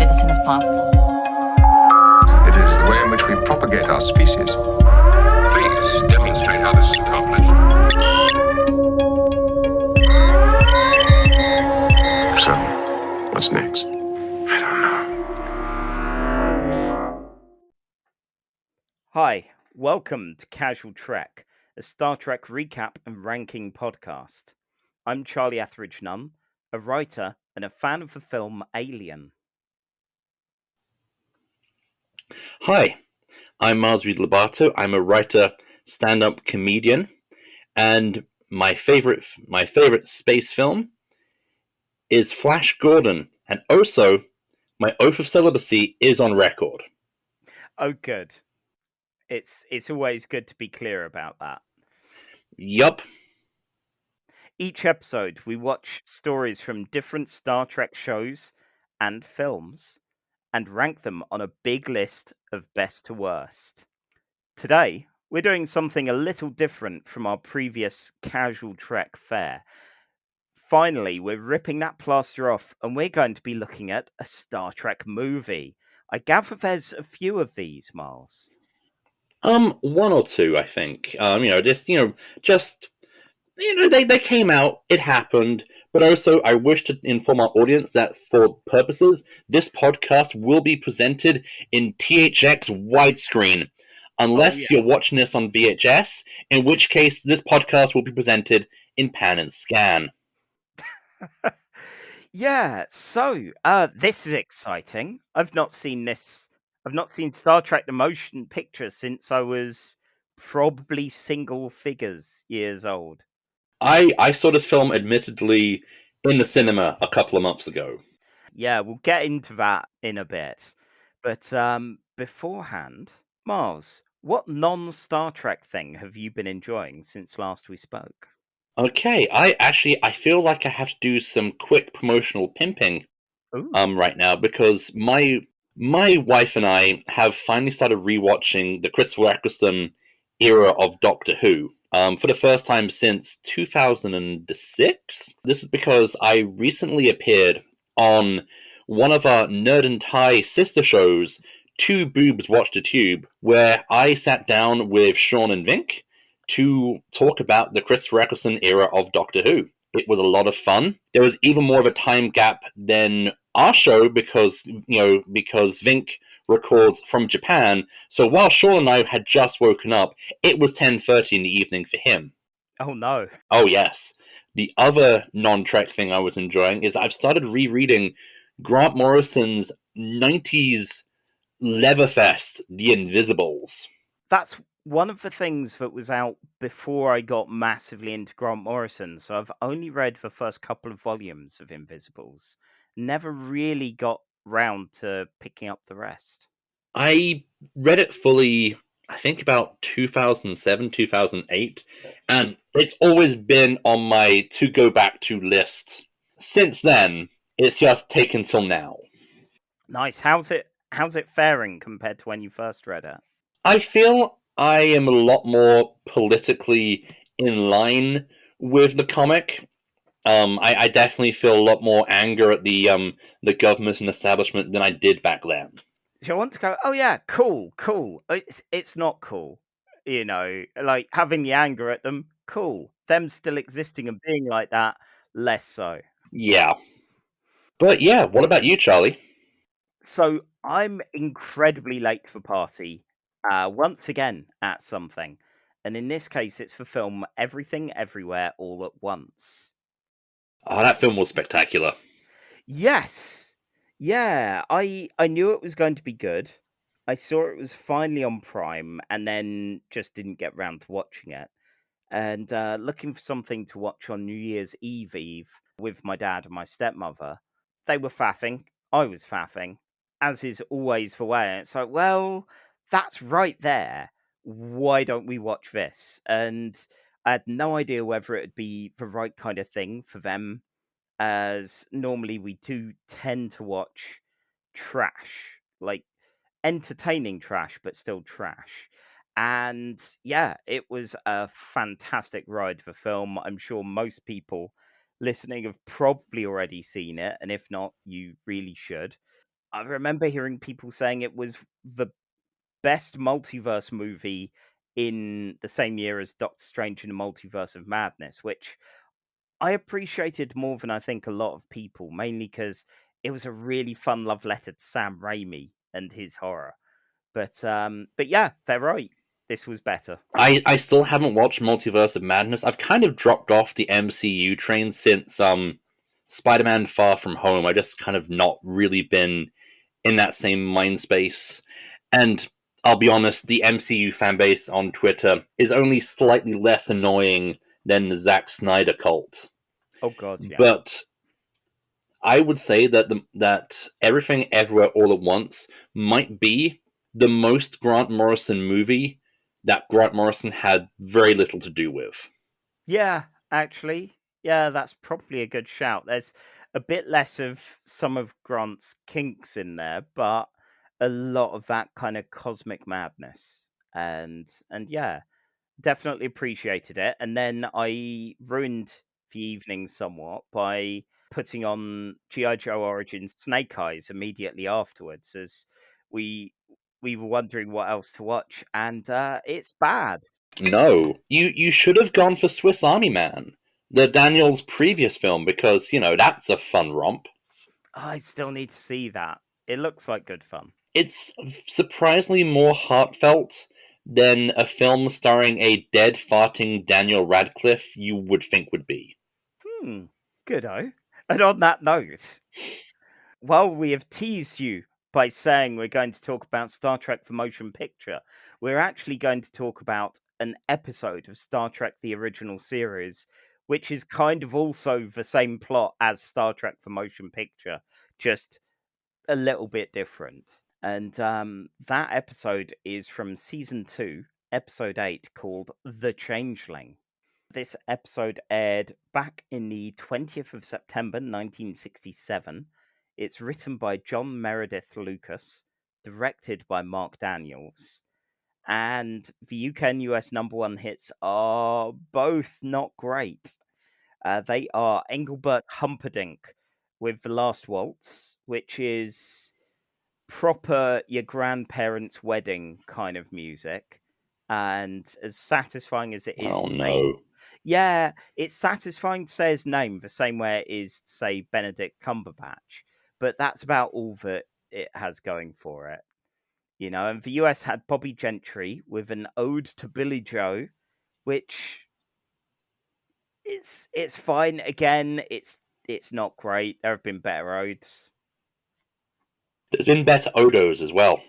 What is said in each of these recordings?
demonstrate as soon as possible. It is the way in which we propagate our species. Please demonstrate how this is accomplished. So, what's next? I don't know. Hi, welcome to Casual Trek, a Star Trek recap and ranking podcast. I'm Charlie Etheridge Nunn, a writer and a fan of the film Alien. Hi, I'm Mars Reed Lobato. I'm a writer, stand-up comedian, and my favorite space film is Flash Gordon, and also my oath of celibacy is on record. Oh, good. It's always good to be clear about that. Yup. Each episode, we watch stories from different Star Trek shows and films and rank them on a big list of best to worst. Today, we're doing something a little different from our previous Casual Trek fare. Finally, we're ripping that plaster off and we're going to be looking at a Star Trek movie. I gather there's a few of these, Miles. One or two, I think. They came out, it happened, but also I wish to inform our audience that for purposes, this podcast will be presented in THX widescreen, unless you're watching this on VHS, in which case this podcast will be presented in pan and scan. Yeah, so this is exciting. I've not seen Star Trek the Motion Picture since I was probably single figures years old. I saw this film, admittedly, in the cinema a couple of months ago. Yeah, we'll get into that in a bit. But beforehand, Mars, what non-Star Trek thing have you been enjoying since last we spoke? Okay, I feel like I have to do some quick promotional pimping right now, because my wife and I have finally started rewatching the Christopher Eccleston era of Doctor Who. For the first time since 2006. This is because I recently appeared on one of our Nerd and Tie sister shows, Two Boobs Watch the Tube, where I sat down with Sean and Vink to talk about the Christopher Eccleston era of Doctor Who. It was a lot of fun. There was even more of a time gap than our show because Vink records from Japan. So while Sean and I had just woken up, it was 10:30 in the evening for him. Oh no. Oh yes. The other non-Trek thing I was enjoying is I've started rereading Grant Morrison's 90s Leatherfest, The Invisibles. That's one of the things that was out before I got massively into Grant Morrison. So I've only read the first couple of volumes of Invisibles. Never really got round to picking up the rest. I read it fully, I think about 2007, 2008, and it's always been on my to go back to list. Since then, it's just taken till now. Nice. How's it faring compared to when you first read it? I feel I am a lot more politically in line with the comic. I definitely feel a lot more anger at the government and establishment than I did back then. So I want to go, oh yeah, cool. It's not cool. Like having the anger at them, cool. Them still existing and being like that, less so. Yeah. But yeah, what about you, Charlie? So I'm incredibly late for party, once again at something. And in this case, it's the film Everything Everywhere All at Once. Oh, that film was spectacular. Yes. Yeah, I knew it was going to be good. I saw it was finally on Prime and then just didn't get round to watching it. And looking for something to watch on New Year's Eve with my dad and my stepmother. They were faffing. I was faffing, as is always the way. And it's like, well, that's right there. Why don't we watch this? And I had no idea whether it would be the right kind of thing for them, as normally we do tend to watch trash, like entertaining trash, but still trash. And yeah, it was a fantastic ride for film. I'm sure most people listening have probably already seen it, and if not, you really should. I remember hearing people saying it was the best multiverse movie in the same year as Doctor Strange in the Multiverse of Madness, which I appreciated more than I think a lot of people, mainly because it was a really fun love letter to Sam Raimi and his horror. But yeah, they're right. This was better. I still haven't watched Multiverse of Madness. I've kind of dropped off the MCU train since Spider-Man Far From Home. I just kind of not really been in that same mind space. And I'll be honest, the MCU fanbase on Twitter is only slightly less annoying than the Zack Snyder cult. Oh god, yeah. But I would say that Everything Everywhere All at Once might be the most Grant Morrison movie that Grant Morrison had very little to do with. Yeah, actually. Yeah, that's probably a good shout. There's a bit less of some of Grant's kinks in there, but a lot of that kind of cosmic madness. And yeah, definitely appreciated it. And then I ruined the evening somewhat by putting on G.I. Joe Origins Snake Eyes immediately afterwards, as we we were wondering what else to watch, and it's bad. No, you should have gone for Swiss Army Man, the Daniels' previous film, because that's a fun romp. I still need to see that. It looks like good fun. It's surprisingly more heartfelt than a film starring a dead farting Daniel Radcliffe you would think would be. Good-o. And on that note, while we have teased you by saying we're going to talk about Star Trek the Motion Picture, we're actually going to talk about an episode of Star Trek the Original Series, which is kind of also the same plot as Star Trek the Motion Picture, just a little bit different. And that episode is from season 2, episode 8, called The Changeling. This episode aired back in the 20th of September 1967. It's written by John Meredith Lucas, directed by Mark Daniels, and the UK and US number one hits are both not great. They are Engelbert Humperdinck with The Last Waltz, which is proper your grandparents' wedding kind of music, and as satisfying as it is Oh to say, no. yeah, it's satisfying to say his name the same way it is to say Benedict Cumberbatch, but that's about all that it has going for it. And the US had Bobby Gentry with an ode to Billy Joe, which it's fine. Again, it's not great. There have been better odes. There's been better Odos as well.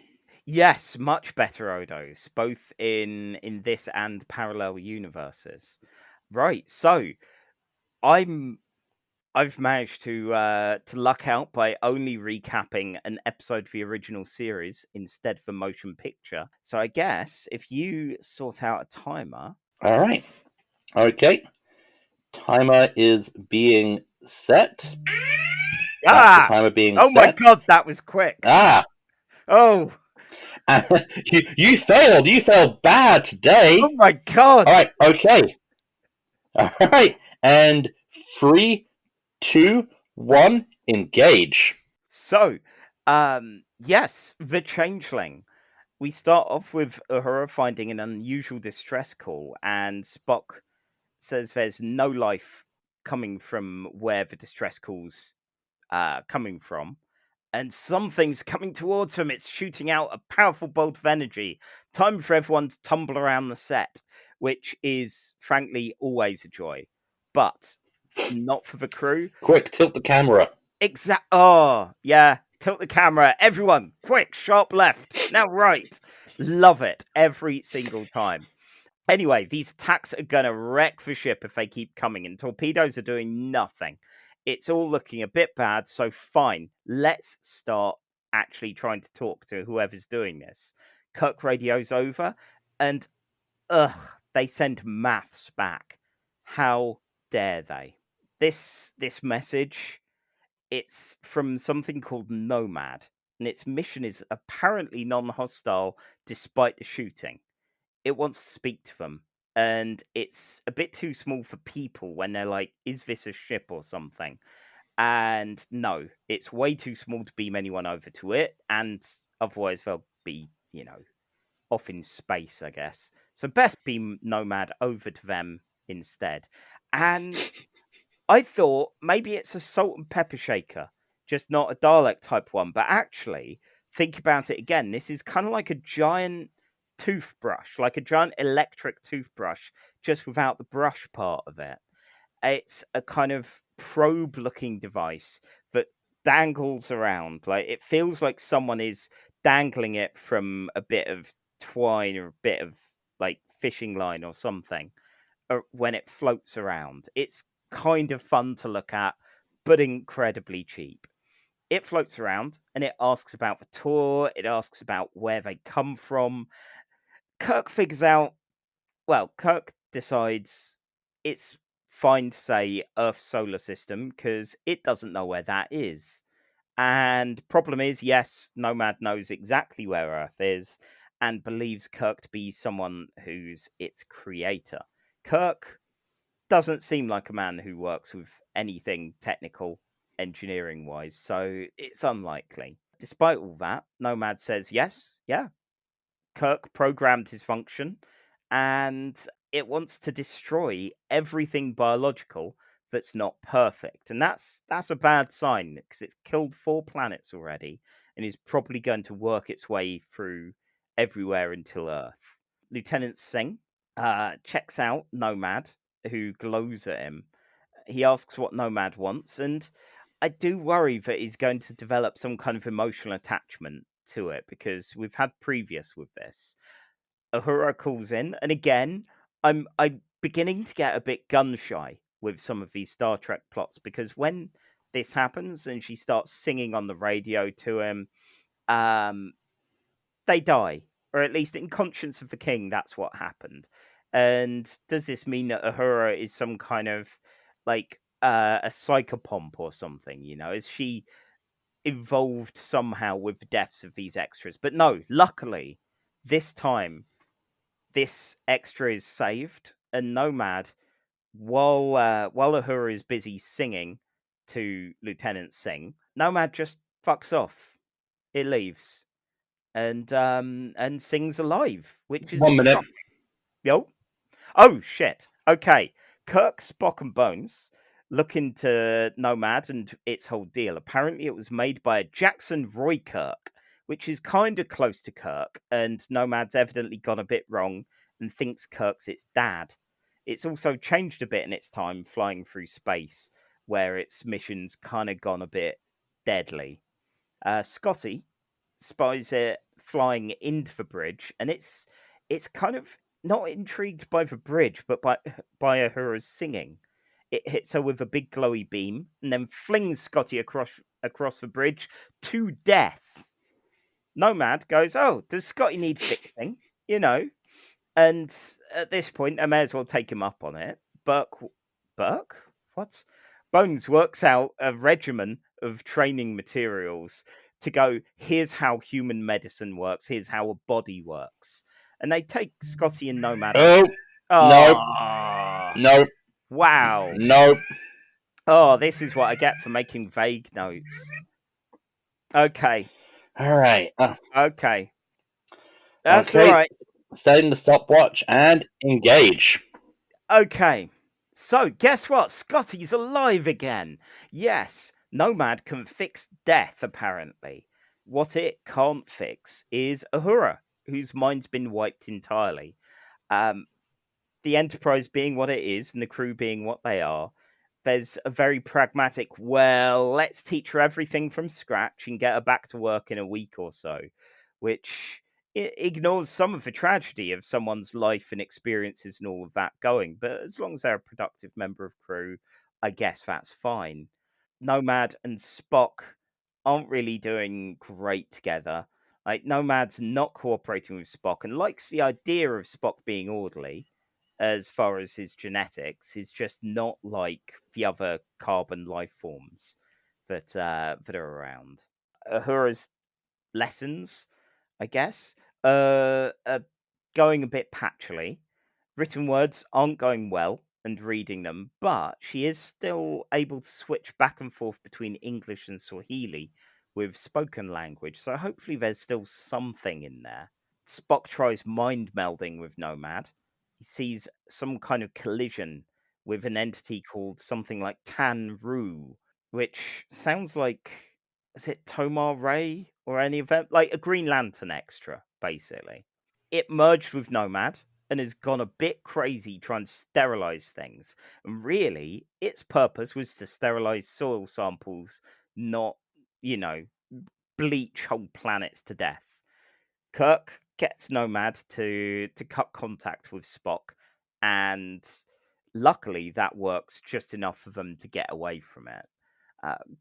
Yes, much better Odos, both in this and parallel universes. Right, so I've managed to luck out by only recapping an episode of the original series instead of the motion picture. So I guess if you sort out a timer. All right. Okay. Timer is being set. That's the timer being Oh set. my god, that was quick. Oh. You failed. You failed bad today. Oh my god. All right. Okay. All right. And 3, 2, 1, engage. So, yes, the Changeling. We start off with Uhura finding an unusual distress call, and Spock says there's no life coming from where the distress call's coming from. And something's coming towards him. It's shooting out a powerful bolt of energy. Time for everyone to tumble around the set, which is, frankly, always a joy. But not for the crew. Quick, tilt the camera. Oh, yeah. Tilt the camera. Everyone, quick, sharp left. Now right. Love it every single time. Anyway, these attacks are going to wreck the ship if they keep coming, and torpedoes are doing nothing. It's all looking a bit bad, so fine. Let's start actually trying to talk to whoever's doing this. Kirk radios over, and they send maths back. How dare they? This message, it's from something called Nomad, and its mission is apparently non-hostile despite the shooting. It wants to speak to them, and it's a bit too small for people when they're like, is this a ship or something? And no, it's way too small to beam anyone over to it, and otherwise they'll be, off in space, I guess. So best beam Nomad over to them instead. And I thought maybe it's a salt and pepper shaker, just not a Dalek type one. But actually, think about it again. This is kind of like a giant toothbrush, like a giant electric toothbrush, just without the brush part of it. It's a kind of probe looking device that dangles around. Like it feels like someone is dangling it from a bit of twine or a bit of like fishing line or something when it floats around. It's kind of fun to look at, but incredibly cheap. It floats around and it asks about the tour, it asks about where they come from. Kirk figures out, Kirk decides it's fine to say Earth solar system because it doesn't know where that is. And problem is, yes, Nomad knows exactly where Earth is and believes Kirk to be someone who's its creator. Kirk doesn't seem like a man who works with anything technical engineering wise, so it's unlikely. Despite all that, Nomad says yes, yeah, Kirk programmed his function and it wants to destroy everything biological that's not perfect. And that's a bad sign because it's killed 4 planets already and is probably going to work its way through everywhere until Earth. Lieutenant Singh checks out Nomad, who glows at him. He asks what Nomad wants, and I do worry that he's going to develop some kind of emotional attachment to it because we've had previous with this. Uhura calls in, and again, I'm beginning to get a bit gun shy with some of these Star Trek plots because when this happens and she starts singing on the radio to him, um, they die, or at least in Conscience of the King, that's what happened. And does this mean that Uhura is some kind of like a psychopomp or something? Is she involved somehow with the deaths of these extras? But no, luckily, this time this extra is saved, and Nomad, while Uhura is busy singing to Lieutenant Singh, Nomad just fucks off. It leaves and Singh's alive, which is 1 minute. shocking. Yo, oh shit. Okay, Kirk, Spock, and Bones look into Nomad and its whole deal. Apparently, it was made by a Jackson Roy Kirk, which is kind of close to Kirk, and Nomad's evidently gone a bit wrong and thinks Kirk's its dad. It's also changed a bit in its time flying through space, where its mission's kind of gone a bit deadly. Scotty spies it flying into the bridge, and it's kind of not intrigued by the bridge, but by Uhura's singing. It hits her with a big glowy beam, and then flings Scotty across the bridge to death. Nomad goes, "Oh, does Scotty need fixing?" And at this point, I may as well take him up on it. Burke? What? Bones works out a regimen of training materials to go, here's how human medicine works, here's how a body works. And they take Scotty and Nomad. Oh, no. No. Wow. No. Oh, this is what I get for making vague notes. Okay. All right. Okay. That's okay. all right. Setting the stopwatch and engage. Okay. So, guess what? Scotty's alive again. Yes, Nomad can fix death, apparently. What it can't fix is Uhura, whose mind's been wiped entirely. The Enterprise being what it is, and the crew being what they are, there's a very pragmatic, well, let's teach her everything from scratch and get her back to work in a week or so, which ignores some of the tragedy of someone's life and experiences and all of that going. But as long as they're a productive member of crew, I guess that's fine. Nomad and Spock aren't really doing great together. Like, Nomad's not cooperating with Spock and likes the idea of Spock being orderly as far as his genetics. Is just not like the other carbon life forms that are around. Uhura's lessons, I guess, are going a bit patchily. Written words aren't going well and reading them, but she is still able to switch back and forth between English and Swahili with spoken language. So hopefully there's still something in there. Spock tries mind melding with Nomad. He sees some kind of collision with an entity called something like Tan Ru, which sounds like, is it Tomar Ray or any of them? Like a Green Lantern extra, basically. It merged with Nomad and has gone a bit crazy trying to sterilize things. And really, its purpose was to sterilize soil samples, not, bleach whole planets to death. Kirk gets Nomad to cut contact with Spock, and luckily that works just enough for them to get away from it.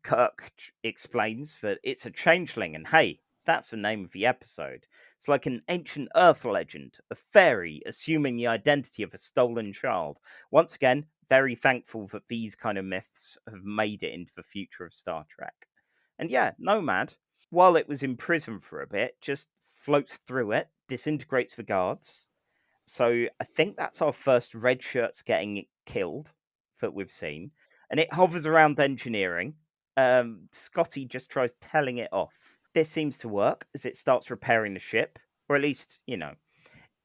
Kirk explains that it's a changeling, and hey, that's the name of the episode. It's like an ancient Earth legend, a fairy assuming the identity of a stolen child. Once again, very thankful that these kind of myths have made it into the future of Star Trek. And yeah, Nomad, while it was in prison for a bit, just floats through it, disintegrates the guards. So I think that's our first red shirts getting killed that we've seen. And it hovers around engineering. Scotty just tries telling it off. This seems to work as it starts repairing the ship, or at least,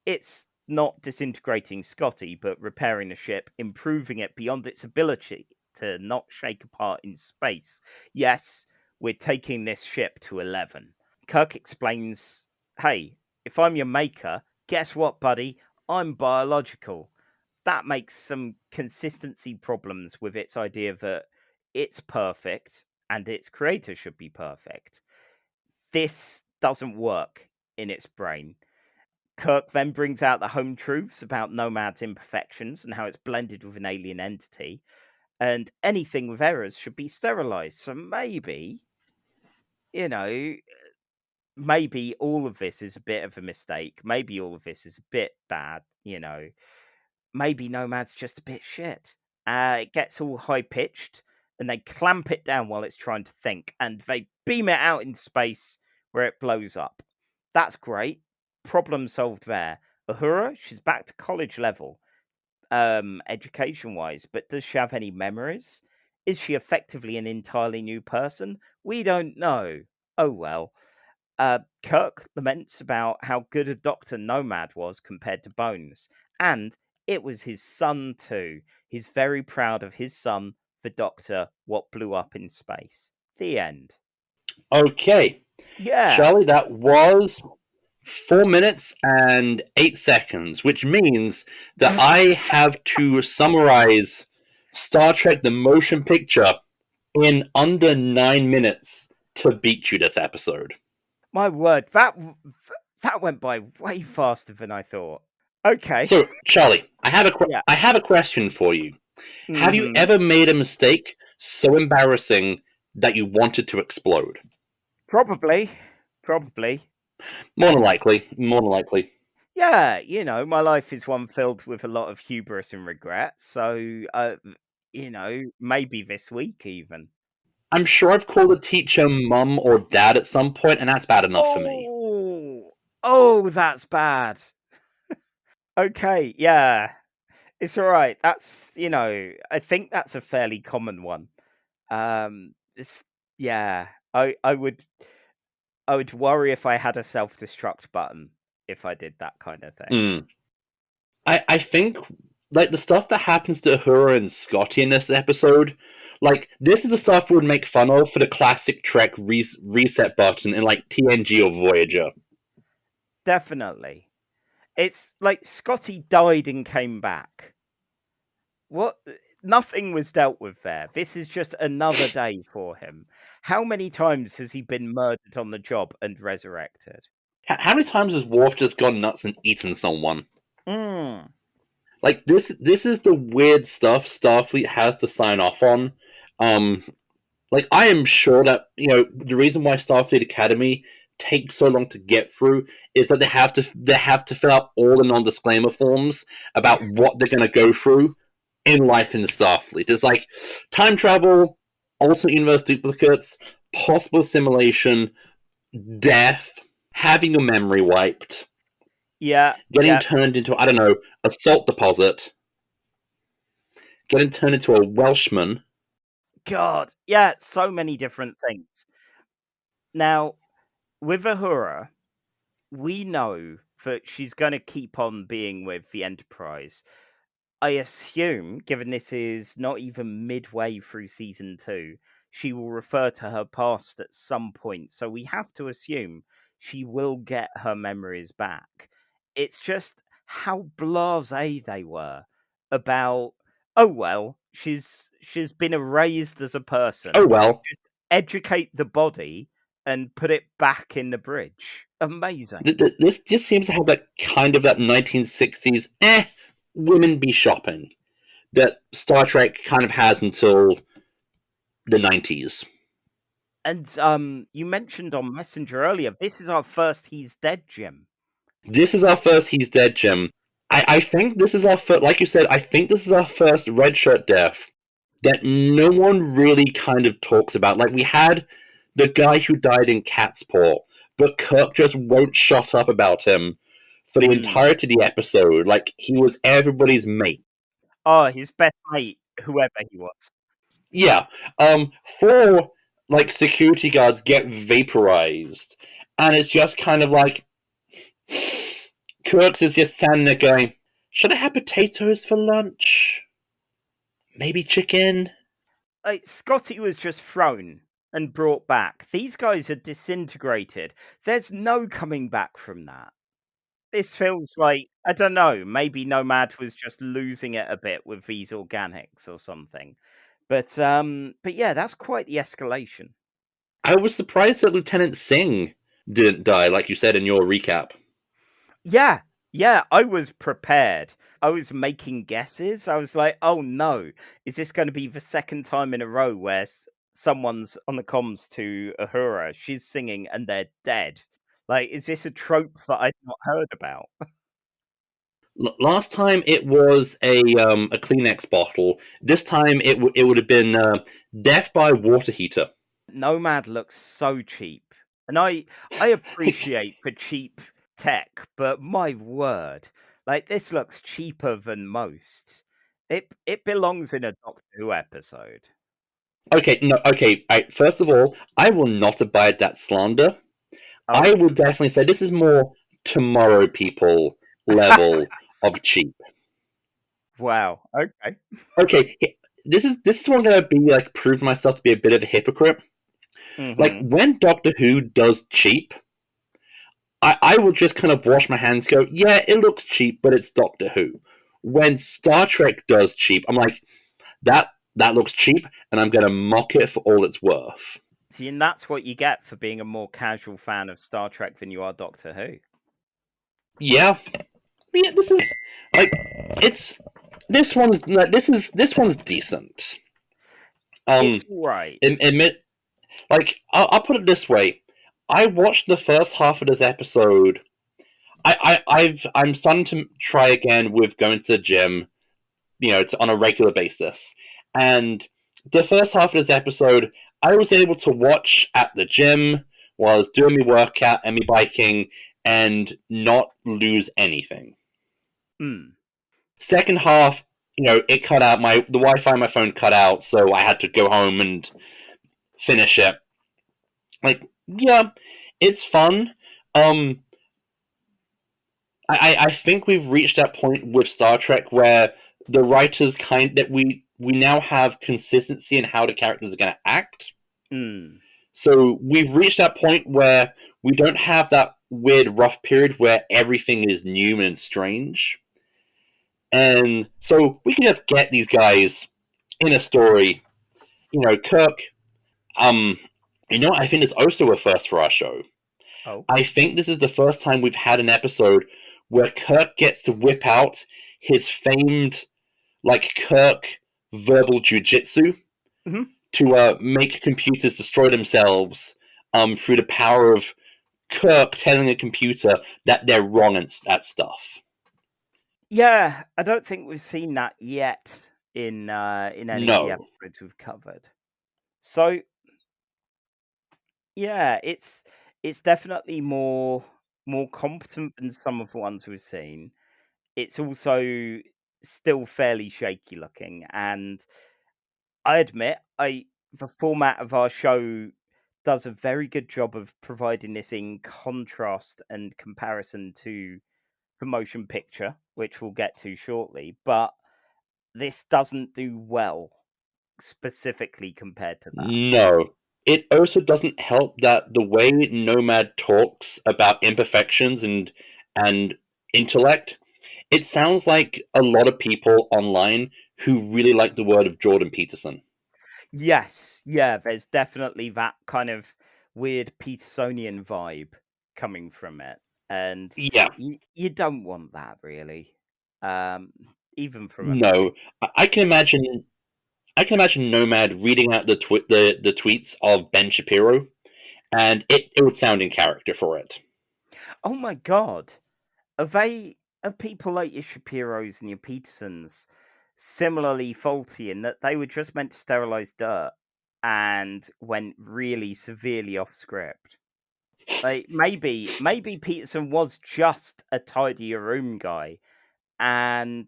it's not disintegrating Scotty, but repairing the ship, improving it beyond its ability to not shake apart in space. Yes, we're taking this ship to 11. Kirk explains, hey, if I'm your maker, guess what, buddy? I'm biological. That makes some consistency problems with its idea that it's perfect and its creator should be perfect. This doesn't work in its brain. Kirk then brings out the home truths about Nomad's imperfections and how it's blended with an alien entity, and anything with errors should be sterilized. So maybe, maybe all of this is a bit of a mistake. Maybe all of this is a bit bad, Maybe Nomad's just a bit shit. It gets all high pitched and they clamp it down while it's trying to think, and they beam it out into space where it blows up. That's great. Problem solved there. Uhura, she's back to college level, education wise, but does she have any memories? Is she effectively an entirely new person? We don't know. Oh well. Kirk laments about how good a doctor Nomad was compared to Bones, and it was his son too. He's very proud of his son, the Doctor, what blew up in space. The end. Okay. Yeah. Charlie, that was 4 minutes and 8 seconds, which means that I have to summarize Star Trek the Motion Picture in under 9 minutes to beat you this episode. My word, that went by way faster than I thought. Okay. So, Charlie, I have a question for you. Mm-hmm. Have you ever made a mistake so embarrassing that you wanted to explode? Probably. More than likely. Yeah, my life is one filled with a lot of hubris and regret. So, maybe this week even. I'm sure I've called a teacher mum or dad at some point, and that's bad enough for me. Oh, that's bad. Okay, yeah. It's all right. That's, I think that's a fairly common one. It's, yeah. I would worry if I had a self-destruct button if I did that kind of thing. I think, like, the stuff that happens to Uhura and Scotty in this episode, like, this is the stuff we would make fun of for the classic Trek reset button in, like, TNG or Voyager. Definitely. It's like Scotty died and came back. What? Nothing was dealt with there. This is just another day for him. How many times has he been murdered on the job and resurrected? How many times has Worf just gone nuts and eaten someone? Like, this is the weird stuff Starfleet has to sign off on. Like, I am sure that, the reason why Starfleet Academy takes so long to get through is that they have to fill out all the non-disclaimer forms about what they're going to go through in life in Starfleet. It's like time travel, alternate universe duplicates, possible assimilation, death, having your memory wiped, getting turned into, I don't know, a salt deposit. getting turned into a Welshman. God, yeah, so many different things. Now, with Uhura, we know that she's going to keep on being with the Enterprise. I assume, given this is not even midway through season 2, she will refer to her past at some point. So we have to assume she will get her memories back. It's just how blasé they were about, oh well, she's been erased as a person. Oh well. Just educate the body and put it back in the bridge. Amazing. This just seems to have that 1960s, women be shopping that Star Trek kind of has until the 90s. And you mentioned on Messenger earlier, this is our first He's Dead, Jim. This is our first He's Dead, Jim. I think this is our first, like you said, I think this is our first redshirt death that no one really kind of talks about. Like, we had the guy who died in Catsport, but Kirk just won't shut up about him for the entirety of the episode. Like, he was everybody's mate. Oh, his best mate, whoever he was. Yeah. 4, like, security guards get vaporized, and it's just kind of like, Kirk's is just standing there going, should I have potatoes for lunch? Maybe chicken? Like, Scotty was just thrown and brought back. These guys are disintegrated. There's no coming back from that. This feels like, I don't know, maybe Nomad was just losing it a bit with these organics or something. But yeah, that's quite the escalation. I was surprised that Lieutenant Singh didn't die, like you said in your recap. Yeah, I was prepared. I was making guesses. I was like, oh no, is this going to be the second time in a row where someone's on the comms to Uhura, she's singing and they're dead? Like, is this a trope that I'd not heard about? Last time it was a Kleenex bottle. This time it would have been death by water heater. Nomad looks so cheap. And I appreciate the cheap tech, but my word, like, this looks cheaper than most. It belongs in a Doctor Who episode. Okay, no, okay. First of all, I will not abide that slander. Oh. I will definitely say this is more Tomorrow People level of cheap. Wow. Okay. Okay, this is where I'm gonna be like prove myself to be a bit of a hypocrite. Like, when Doctor Who does cheap, I will just kind of wash my hands, go, yeah, it looks cheap, but it's Doctor Who. When Star Trek does cheap, I'm like, that looks cheap, and I'm gonna mock it for all it's worth. See, and that's what you get for being a more casual fan of Star Trek than you are Doctor Who. Yeah, this is like, this one's decent. It's right. Admit, like, I'll put it this way: I watched the first half of this episode. I'm starting to try again with going to the gym, on a regular basis, and the first half of this episode, I was able to watch at the gym while I was doing my workout and my biking, and not lose anything. Second half, it cut out. The Wi-Fi on my phone cut out, so I had to go home and finish it. Like, yeah, it's fun. I think we've reached that point with Star Trek where the writers that we now have consistency in how the characters are going to act. So we've reached that point where we don't have that weird rough period where everything is new and strange. And so we can just get these guys in a story. Kirk, I think it's also a first for our show. Oh. I think this is the first time we've had an episode where Kirk gets to whip out his famed, like, Kirk verbal jujitsu to make computers destroy themselves through the power of Kirk telling a computer that they're wrong at stuff. Yeah, I don't think we've seen that yet in any of the episodes we've covered. So yeah, it's definitely more competent than some of the ones we've seen. It's also still fairly shaky looking. And I admit, the format of our show does a very good job of providing this in contrast and comparison to the motion picture, which we'll get to shortly. But this doesn't do well specifically compared to that. No. It also doesn't help that the way Nomad talks about imperfections and intellect, it sounds like a lot of people online who really like the word of Jordan Peterson. Yes, yeah, there's definitely that kind of weird Petersonian vibe coming from it. And Yeah. you don't want that really. Um, even from a No. I can imagine Nomad reading out the tweets of Ben Shapiro, and it would sound in character for it. Oh my god. Are people like your Shapiros and your Petersons similarly faulty in that they were just meant to sterilize dirt and went really severely off script? Like maybe Peterson was just a tidier room guy, and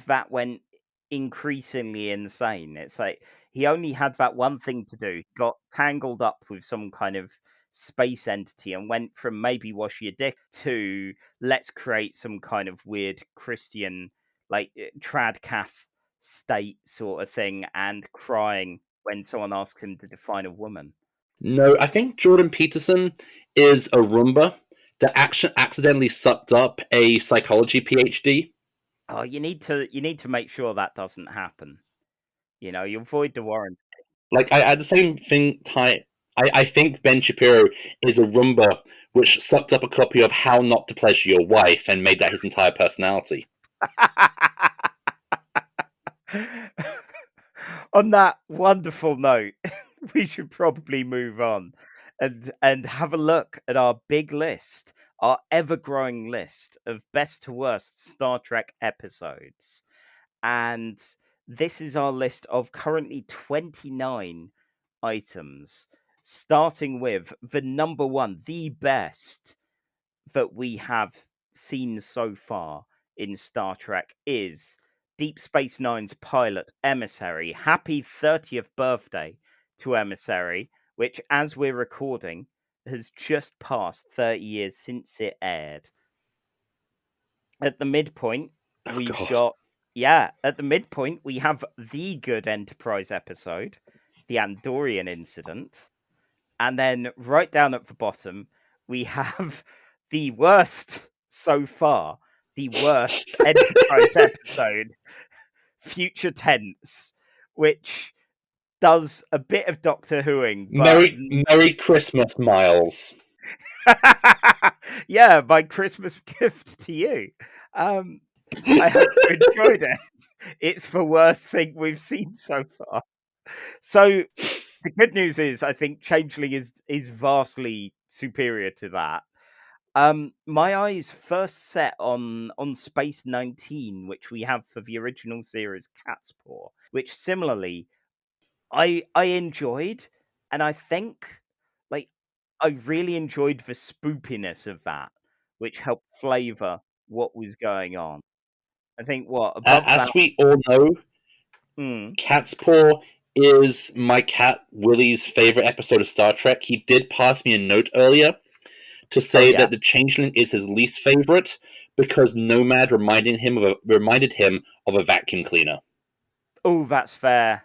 that went increasingly insane. It's like he only had that one thing to do. He got tangled up with some kind of space entity and went from maybe wash your dick to let's create some kind of weird Christian like tradcath state sort of thing, and crying when someone asks him to define a woman. No, I think Jordan Peterson is a Roomba that accidentally sucked up a psychology PhD. Oh, you need to make sure that doesn't happen. You avoid the warrant. Like I at the same thing time, I think Ben Shapiro is a Roomba which sucked up a copy of How Not to Pleasure Your Wife and made that his entire personality. On that wonderful note, we should probably move on and have a look at our big list, our ever-growing list of best to worst Star Trek episodes. And this is our list of currently 29 items, starting with the number one, the best that we have seen so far in Star Trek is Deep Space Nine's pilot, Emissary. Happy 30th birthday to Emissary, which, as we're recording, has just passed 30 years since it aired. At the midpoint, Oh, we've God. got, at the midpoint, we have the good Enterprise episode, The Andorian Incident. And then right down at the bottom, we have the worst so far, the worst Enterprise episode, Future Tense, which does a bit of Doctor Whoing, but Merry Christmas, Miles. yeah, my Christmas gift to you. I hope you enjoyed it. It's the worst thing we've seen so far. So the good news is, I think Changeling is vastly superior to that. My eyes first set on Space 19, which we have for the original series Cat's Paw, which similarly I enjoyed, and I think like I really enjoyed the spoopiness of that, which helped flavor what was going on. I think what above that. As we all know, Mm, Cat's Paw is my cat Willie's favorite episode of Star Trek. He did pass me a note earlier to oh say yeah. that the Changeling is his least favorite because Nomad reminded him of a vacuum cleaner. Oh, that's fair.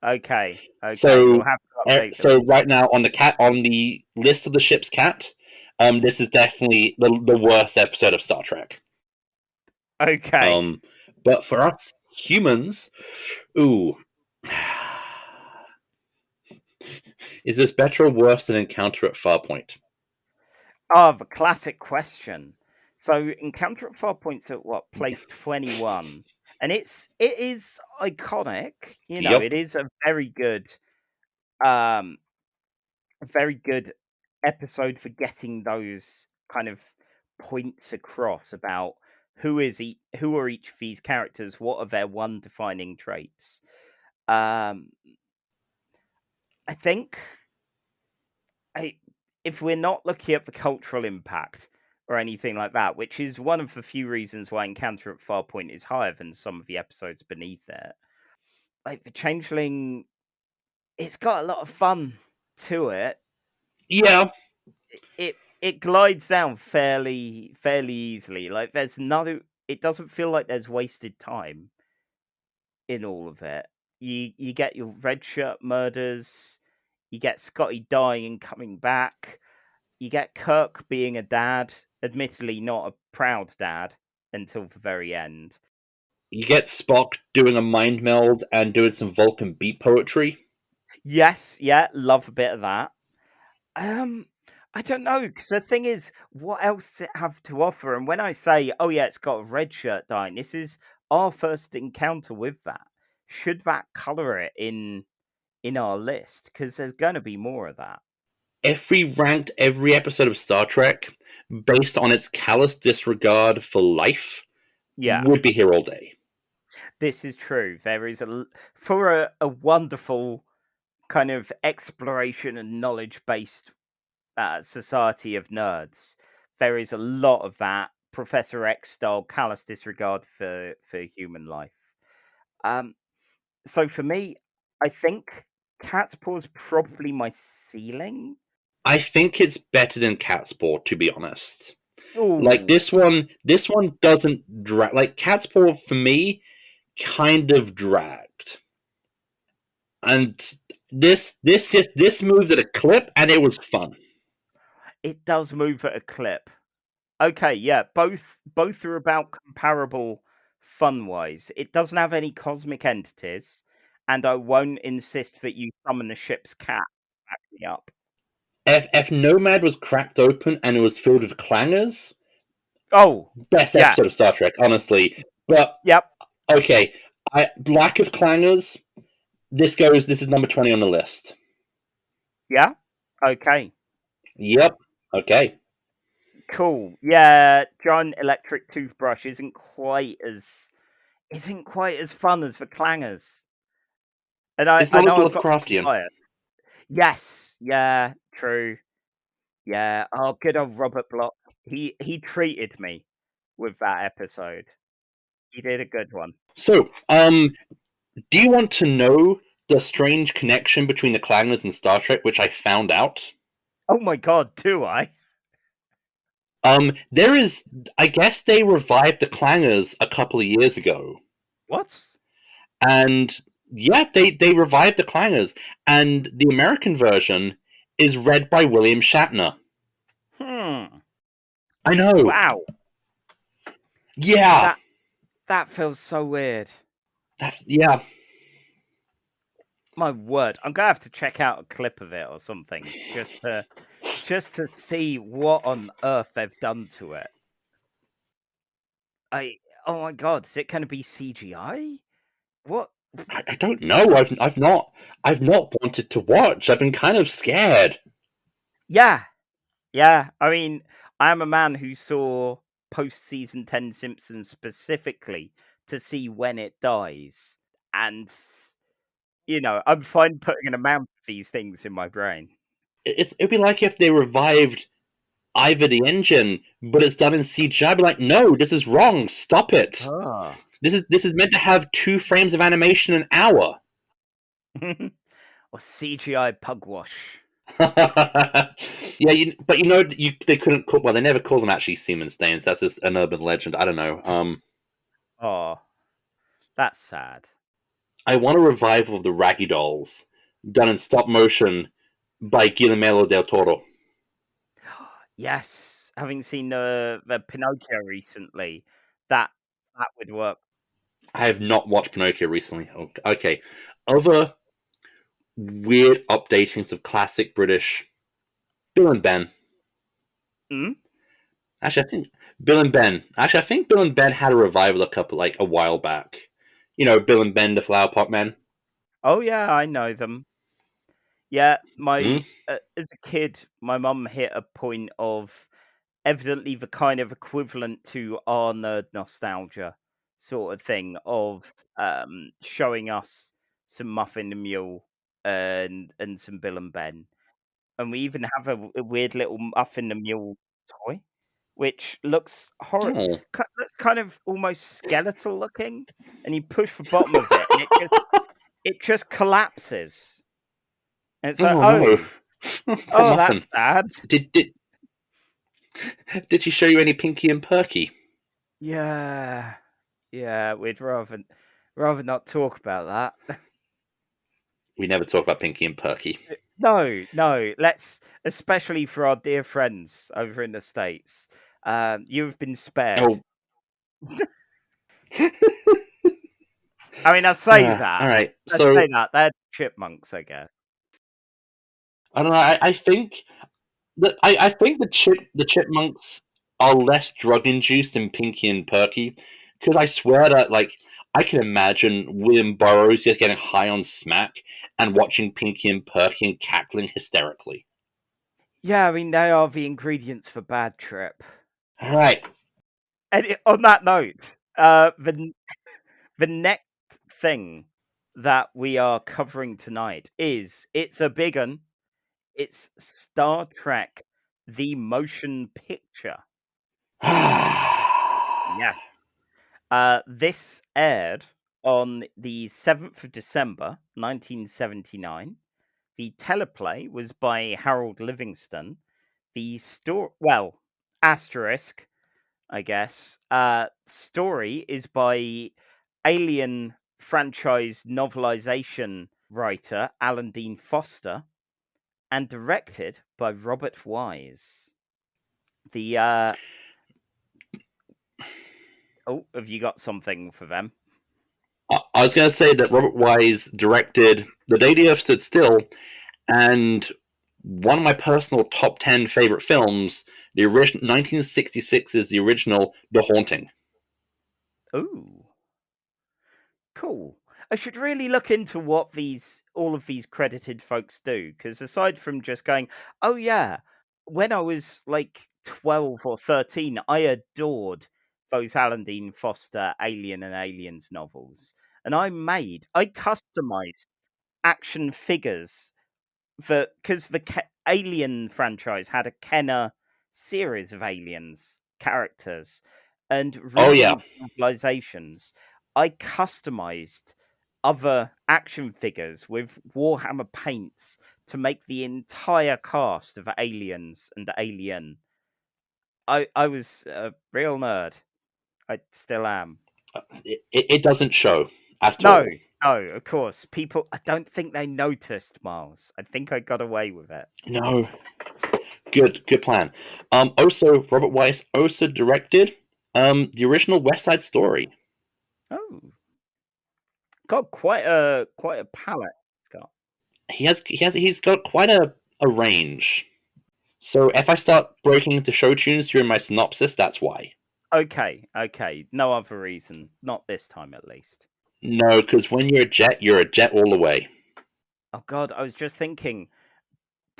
Okay. So, We'll have to update the so list. right now on the list of the ship's cat, this is definitely the worst episode of Star Trek. Okay. But for us humans, ooh, is this better or worse than Encounter at Farpoint? Oh, the classic question. So Encounter at Farpoint's at what, place 21? And it is iconic. Yep. It is um a very good episode for getting those kind of points across about who are each of these characters, what are their one defining traits. Um I think if we're not looking at the cultural impact, or anything like that, which is one of the few reasons why Encounter at Farpoint is higher than some of the episodes beneath it. Like the Changeling, it's got a lot of fun to it. Yeah, It glides down fairly easily. Like there's no, it doesn't feel like there's wasted time in all of it. You get your redshirt murders, you get Scotty dying and coming back, you get Kirk being a dad, admittedly not a proud dad until the very end. you get Spock doing a mind meld and doing some Vulcan beat poetry. Yes, yeah, love a bit of that. I don't know, because the thing is, what else does it have to offer? And when I say, oh yeah, it's got a red shirt dying, this is our first encounter with that. Should that colour it in our list? Because there's going to be more of that. If we ranked every episode of Star Trek based on its callous disregard for life, Yeah, we'd be here all day. this is true. There is for a wonderful kind of exploration and knowledge based society of nerds. There is a lot of that Professor X style callous disregard for human life. So for me, I think Cat's Paw is probably my ceiling. I think it's better than Catspaw, to be honest. Like Ooh, this one doesn't drag. Like Catspaw for me kind of dragged, and this moved at a clip, and it was fun. it does move at a clip. Okay, yeah, both are about comparable fun wise. It doesn't have any cosmic entities, and I won't insist that you summon the ship's cat to back me up. If Nomad was cracked open and it was filled with clangers, Oh, best yeah, episode of Star Trek, honestly. But yep, okay, lack of clangers. This is number 20 on the list. yeah, okay, Yep. Okay. cool. Yeah, giant electric toothbrush isn't quite as fun as the clangers, and It's I not as know I've got to be Lovecraftian. biased. Yes, yeah, true. Yeah. Oh, good old Robert Block. He treated me with that episode. He did a good one. So, do you want to know the strange connection between the clangers and Star Trek, which I found out? Oh my god, do I? There is. I guess they revived the clangers a couple of years ago, What? and yeah, they revived the clangers, and the American version is read by William Shatner. Hmm. I know. Wow. Yeah. That feels so weird. Yeah. My word, I'm gonna have to check out a clip of it or something just to see what on earth they've done to it. Oh my god, is it gonna be CGI? What? I don't know. I've not wanted to watch. I've been kind of scared. Yeah, yeah. I mean, I am a man who saw post season 10 Simpsons specifically to see when it dies, and I'm fine putting an amount of these things in my brain. It'd be like if they revived Ivor the Engine, but it's done in CGI. I'd be like, no, this is wrong. Stop it. Ah. This is meant to have 2 frames of animation an hour. Or CGI pugwash. Yeah, but they couldn't call. Well, they never called them actually semen stains. That's just an urban legend. I don't know. Oh, that's sad. I want a revival of the Raggydolls done in stop motion by Guillermo del Toro. Yes, having seen the Pinocchio recently, that would work. I have not watched Pinocchio recently. Okay. Other weird updatings of classic British. Bill and Ben. Hmm? Actually, I think Bill and Ben. Actually, I think Bill and Ben had a revival a while back. You know, Bill and Ben, the Flower Pot Men. Oh yeah, I know them. Yeah, Hmm? as a kid, my mum hit a point of evidently the kind of equivalent to our nerd nostalgia sort of thing of showing us some Muffin the Mule and some Bill and Ben, and we even have a weird little Muffin the Mule toy. which looks horrible. Oh. Looks kind of almost skeletal looking, and you push the bottom of it, and it just collapses. And it's like, no. oh, that's sad. Did she show you any Pinky and Perky? Yeah, we'd rather not talk about that. We never talk about Pinky and Perky. No, let's, especially for our dear friends over in the States. You've been spared. Oh. I mean, I say that. All right. I say that. They're chipmunks, I guess. I don't know. I think I think the chipmunks are less drug induced than Pinky and Perky, because I swear that I can imagine William Burroughs just getting high on smack and watching Pinky and Perky and cackling hysterically. Yeah, I mean, they are the ingredients for bad trip. All right. And on that note, the next thing that we are covering tonight it's a big one. It's Star Trek: The Motion Picture. Yes. This aired on the 7th of December, 1979. The teleplay was by Harold Livingston. The story, well, asterisk, I guess. Story is by Alien franchise novelisation writer Alan Dean Foster, and directed by Robert Wise. The oh, have you got something for them? I was going to say that Robert Wise directed The Day the Earth Stood Still, and one of my personal top 10 favorite films, the original 1966 is the original The Haunting. Ooh, cool. I should really look into what all of these credited folks do, because aside from just going, oh yeah, when I was like 12 or 13, I adored those Alan Dean Foster Alien and Aliens novels, and I customized action figures because the Alien franchise had a Kenner series of aliens characters, and reading novelizations, I customized other action figures with Warhammer paints to make the entire cast of Aliens and Alien. I was a real nerd. I still am. It doesn't show at all. No, of course. People, I don't think they noticed, Miles. I think I got away with it. No. Good plan. Also, Robert Wise also directed the original West Side Story. Oh. Got quite a palette, Scott. He's got quite a range. So if I start breaking into show tunes during my synopsis, that's why. Okay. No other reason. Not this time, at least. No, because when you're a jet all the way. Oh God, I was just thinking,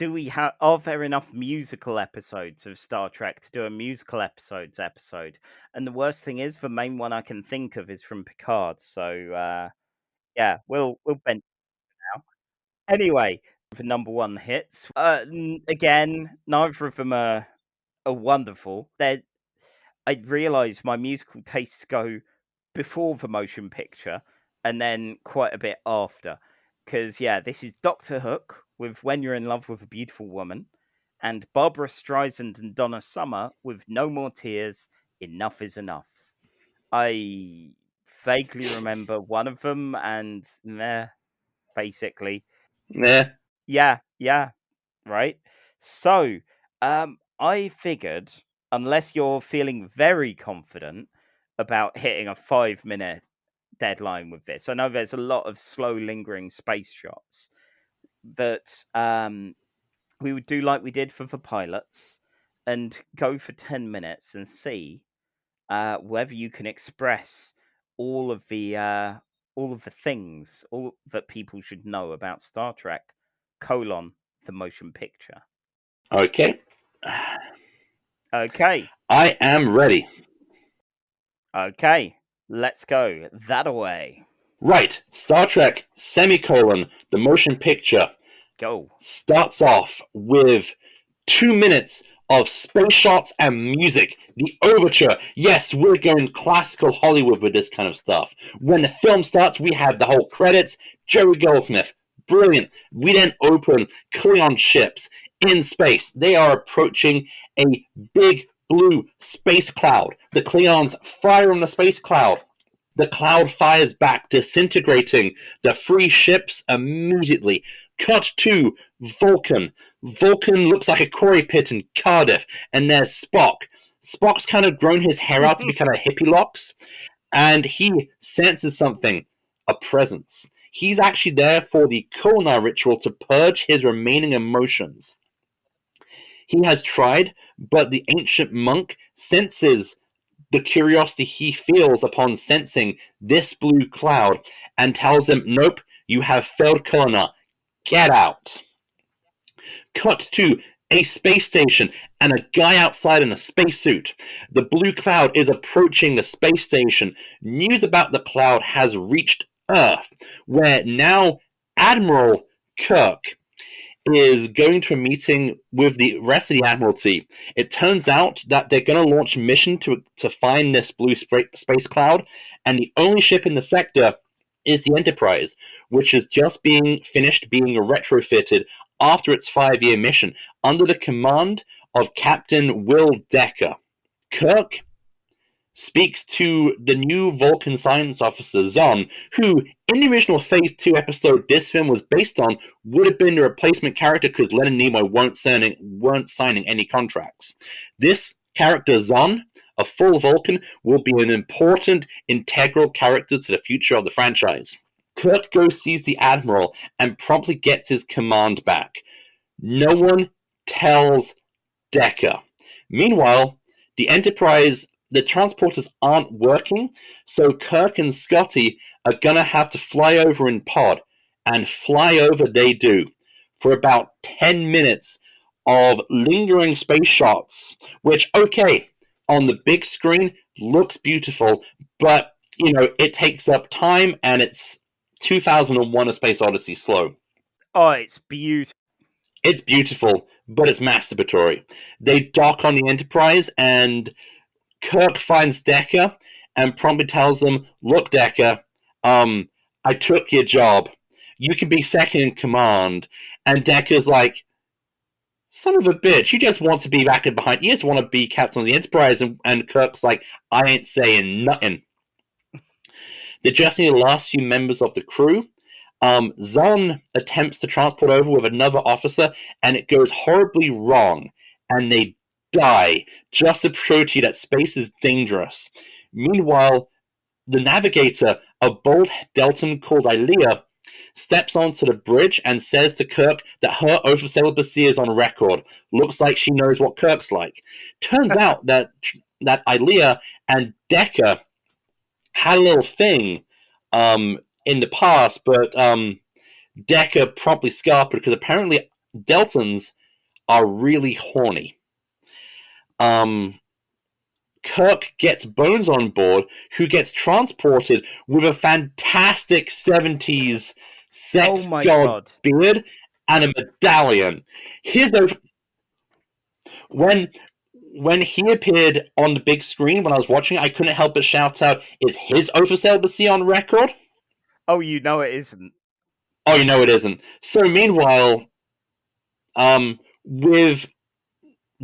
are there enough musical episodes of Star Trek to do a musical episode? And the worst thing is, the main one I can think of is from Picard. So yeah, we'll bench now. Anyway, the number one hits. Again, neither of them are wonderful. I realise my musical tastes go before the motion picture and then quite a bit after. Because, yeah, this is Dr. Hook with When You're in Love with a Beautiful Woman, and Barbara Streisand and Donna Summer with No More Tears, Enough is Enough. I vaguely remember one of them, and basically. Yeah, right? So, I figured, unless you're feeling very confident about hitting a 5-minute deadline with this, I know there's a lot of slow, lingering space shots that we would do like we did for the pilots and go for 10 minutes and see whether you can express all of the things all that people should know about Star Trek: the motion picture. Okay. Okay. I am ready. Okay. Let's go that away. Right. Star Trek, the motion picture. Go. Starts off with 2 minutes of space shots and music. The overture. Yes, we're going classical Hollywood with this kind of stuff. When the film starts, we have the whole credits. Jerry Goldsmith. Brilliant. We then open Klingon ships in space. They are approaching a big blue space cloud. The Klingons fire on the space cloud. The cloud fires back, disintegrating the three ships immediately. Cut to Vulcan. Vulcan looks like a quarry pit in Cardiff, and there's Spock. Spock's kind of grown his hair out to be kind of hippie locks, and he senses something, a presence. He's actually there for the Kulnar ritual to purge his remaining emotions. He has tried, but the ancient monk senses the curiosity he feels upon sensing this blue cloud and tells him, nope, you have failed Kulnar. Get out. Cut to a space station and a guy outside in a spacesuit. The blue cloud is approaching the space station. News about the cloud has reached Earth, where now Admiral Kirk is going to a meeting with the rest of the Admiralty. It turns out that they're going to launch a mission to find this blue space cloud, and the only ship in the sector is the Enterprise, which is just being finished being retrofitted after its 5-year mission, under the command of Captain Will Decker. Kirk speaks to the new Vulcan science officer, Zon, who, in the original Phase 2 episode this film was based on, would have been the replacement character because Leonard Nimoy weren't signing any contracts. This character, Zon, a full Vulcan, will be an important, integral character to the future of the franchise. Kirk goes sees the Admiral and promptly gets his command back. No one tells Decker. Meanwhile, the Enterprise, the transporters aren't working, so Kirk and Scotty are gonna have to fly over in pod, and fly over they do, for about 10 minutes of lingering space shots, which, okay, on the big screen, looks beautiful, but, you know, it takes up time, and it's 2001 A Space Odyssey slow. Oh, it's beautiful. It's beautiful, but it's masturbatory. They dock on the Enterprise, and Kirk finds Decker and promptly tells him, look, Decker, I took your job. You can be second in command. And Decker's like, son of a bitch, you just want to be back and behind. You just want to be captain of the Enterprise. And Kirk's like, I ain't saying nothing. They just need the last few members of the crew. Zon attempts to transport over with another officer, and it goes horribly wrong. And they die, just to show to you that space is dangerous. Meanwhile, the navigator, a bold Deltan called Ilea, steps onto the bridge and says to Kirk that her oath of celibacy is on record. Looks like she knows what Kirk's like. Turns out that Ilea and Decker had a little thing in the past, but Decker promptly scarpered because apparently Deltans are really horny. Kirk gets Bones on board, who gets transported with a fantastic 70s sex god beard and a medallion. When he appeared on the big screen when I was watching it, I couldn't help but shout out, is his oath of celibacy on record? Oh, you know it isn't. Oh, you know it isn't. So meanwhile, with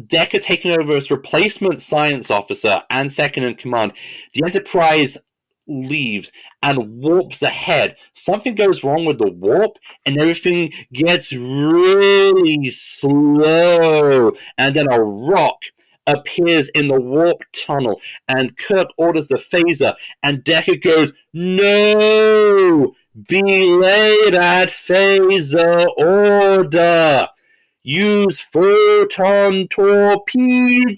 Decker taking over as replacement science officer and second in command, the Enterprise leaves and warps ahead. Something goes wrong with the warp, and everything gets really slow. And then a rock appears in the warp tunnel, and Kirk orders the phaser, and Decker goes, no! Belay that phaser order! Use photon torpedoes!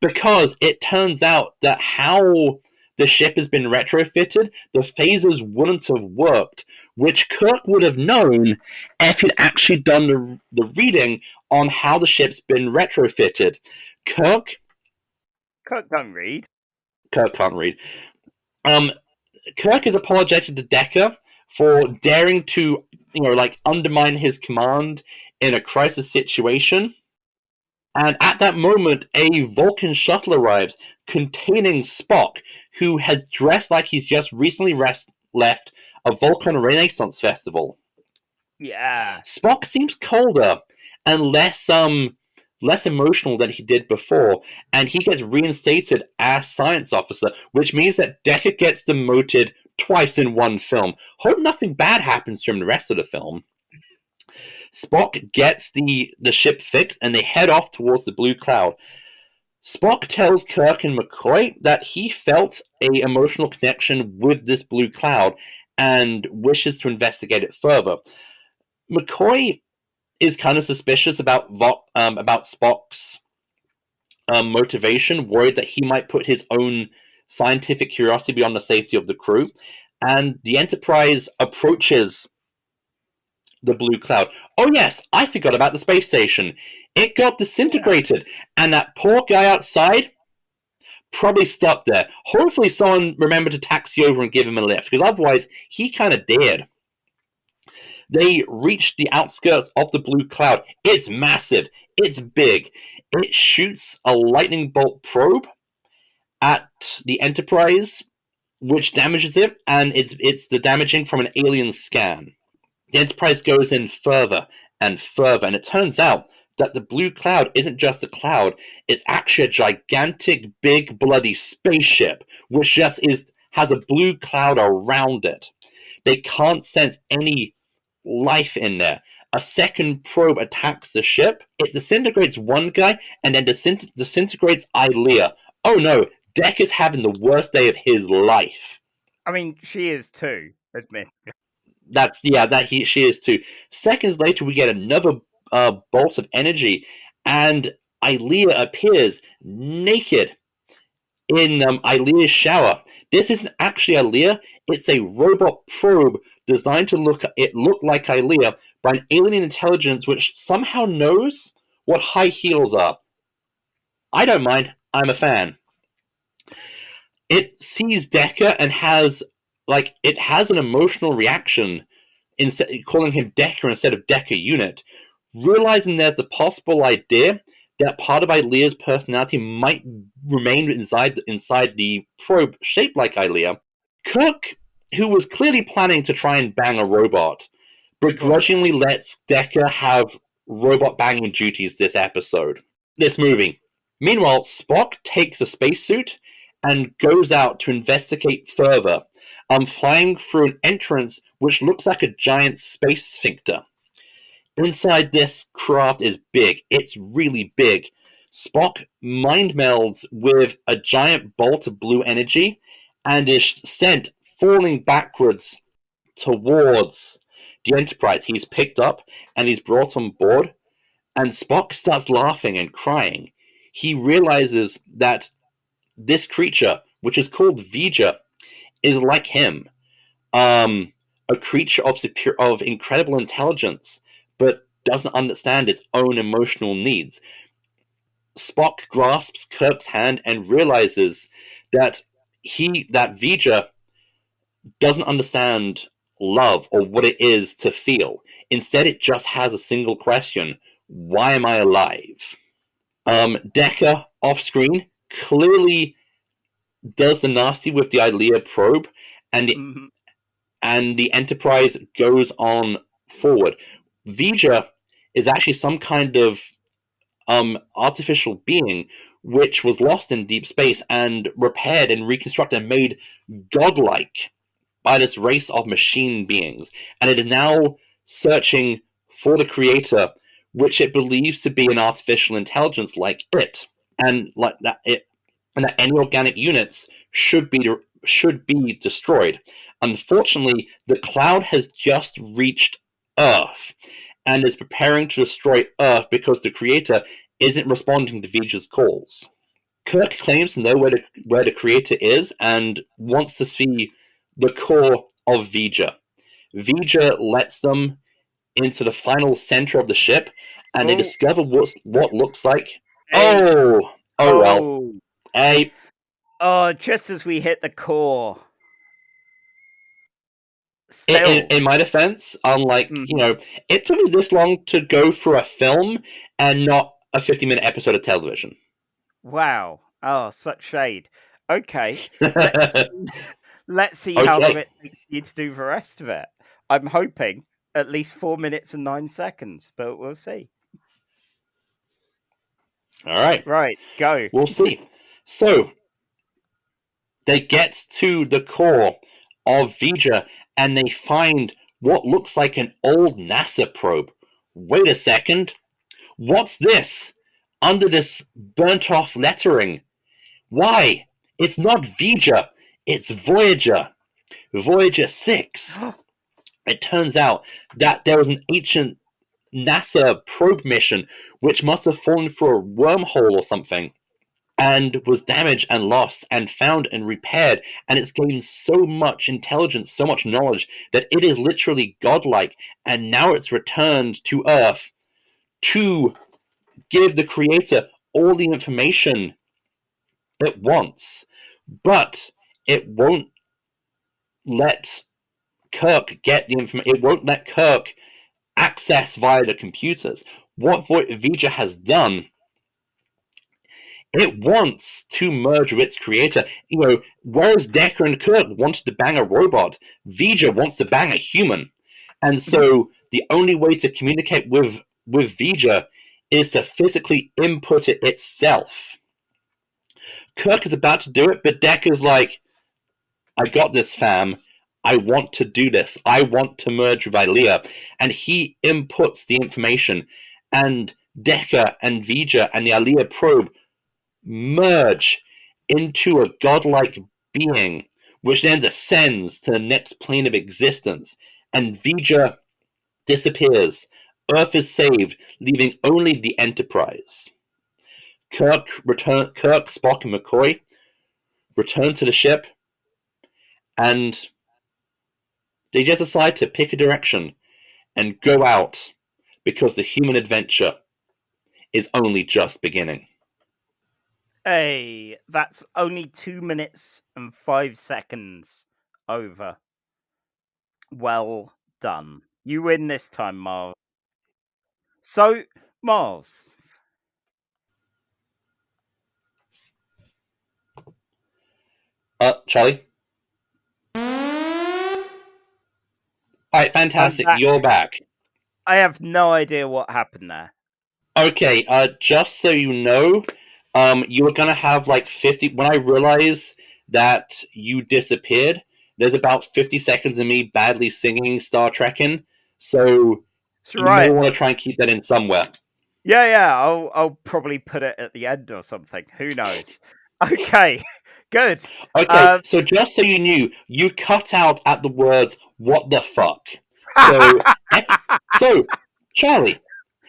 Because it turns out that how the ship has been retrofitted, the phasers wouldn't have worked, which Kirk would have known if he'd actually done the reading on how the ship's been retrofitted. Kirk don't read. Kirk can't read. Kirk is apologetic to Decker for daring to, undermine his command in a crisis situation. And at that moment, a Vulcan shuttle arrives containing Spock, who has dressed like he's just recently left a Vulcan Renaissance festival. Yeah. Spock seems colder and less emotional than he did before, and he gets reinstated as science officer, which means that Decker gets demoted twice in one film. Hope nothing bad happens to him the rest of the film. Spock gets the ship fixed, and they head off towards the blue cloud. Spock tells Kirk and McCoy that he felt an emotional connection with this blue cloud and wishes to investigate it further. McCoy is kind of suspicious about Spock's motivation, worried that he might put his own scientific curiosity beyond the safety of the crew, and the Enterprise approaches the blue cloud. Oh yes, I forgot about the space station. It got disintegrated, and that poor guy outside probably stuck there. Hopefully someone remembered to taxi over and give him a lift, because otherwise he kind of dead. They reach the outskirts of the blue cloud. It's massive. It's big. It shoots a lightning bolt probe at the Enterprise, which damages it, and it's the damaging from an alien scan. The Enterprise goes in further and further, and it turns out that the blue cloud isn't just a cloud, it's actually a gigantic, big, bloody spaceship, which just has a blue cloud around it. They can't sense any life in there. A second probe attacks the ship. It disintegrates one guy, and then disintegrates Ilea. Oh no, Deck is having the worst day of his life. I mean, she is too, admit. She is too. Seconds later, we get another bolt of energy, and Ilea appears naked in Ilea's shower. This isn't actually Ilea, it's a robot probe designed to look like Ilea by an alien intelligence which somehow knows what high heels are. I don't mind, I'm a fan. It sees Decker and has an emotional reaction, calling him Decker instead of Decker Unit, realizing there's a possible idea that part of Ilea's personality might remain inside the probe shaped like Ilea. Kirk, who was clearly planning to try and bang a robot, begrudgingly lets Decker have robot banging duties this movie. Meanwhile, Spock takes a spacesuit and goes out to investigate further, flying through an entrance which looks like a giant space sphincter. Inside this craft is big. It's really big. Spock mind melds with a giant bolt of blue energy and is sent falling backwards towards the Enterprise. He's picked up and he's brought on board, and Spock starts laughing and crying. He realizes that this creature, which is called Vija, is like him, a creature of incredible intelligence, but doesn't understand its own emotional needs. Spock grasps Kirk's hand and realizes that Vija doesn't understand love or what it is to feel. Instead, it just has a single question: why am I alive? Decker, off screen, clearly does the nasty with the Ilea probe, and the Enterprise goes on forward. Vija is actually some kind of artificial being which was lost in deep space and repaired and reconstructed and made godlike by this race of machine beings, and it is now searching for the creator, which it believes to be an artificial intelligence like it, and that any organic units should be destroyed. Unfortunately, the cloud has just reached Earth and is preparing to destroy Earth because the creator isn't responding to Vija's calls. Kirk claims to know where the creator is and wants to see the core of Vija. Vija lets them into the final center of the ship, and they discover what looks like. Well. Just as we hit the core. Still, in my defense, unlike, it took me this long to go for a film and not a 50-minute episode of television. Wow. Oh, such shade. Okay. Let's see how long it takes you to do the rest of it. I'm hoping at least 4 minutes and 9 seconds, but we'll see. All right. Right, go. We'll see. So, they get to the core of Vija, and they find what looks like an old NASA probe. Wait a second. What's this? Under this burnt-off lettering. Why? It's not Vija. It's Voyager. Voyager 6. It turns out that there was an ancient NASA probe mission which must have fallen through a wormhole or something, and was damaged and lost and found and repaired, and it's gained so much intelligence, so much knowledge, that it is literally godlike, and now it's returned to Earth to give the creator all the information it wants. But it won't let Kirk get the information. It won't let Kirk access via the computers. What Vija has done, it wants to merge with its creator. Whereas Decker and Kirk wanted to bang a robot, Vija wants to bang a human. And so the only way to communicate with Vija is to physically input it itself. Kirk is about to do it, but Decker's like, I got this, fam. I want to do this. I want to merge with Ilea. And he inputs the information, and Decker and Vija and the Ilea probe merge into a godlike being, which then ascends to the next plane of existence, and Vija disappears. Earth is saved, leaving only the Enterprise. Kirk, Spock, and McCoy return to the ship, and they just decide to pick a direction and go out, because the human adventure is only just beginning. Hey, that's only 2 minutes and 5 seconds over. Well done. You win this time, Miles. So, Miles. Charlie? Alright, fantastic. You're back. I have no idea what happened there. Okay, just so you know, you were gonna have like 50... When I realized that you disappeared, there's about 50 seconds of me badly singing Star Trekking, so you may want to try and keep that in somewhere. Yeah, I'll probably put it at the end or something. Who knows? Okay, good. Okay, so just so you knew, you cut out at the words, what the fuck? So, Charlie,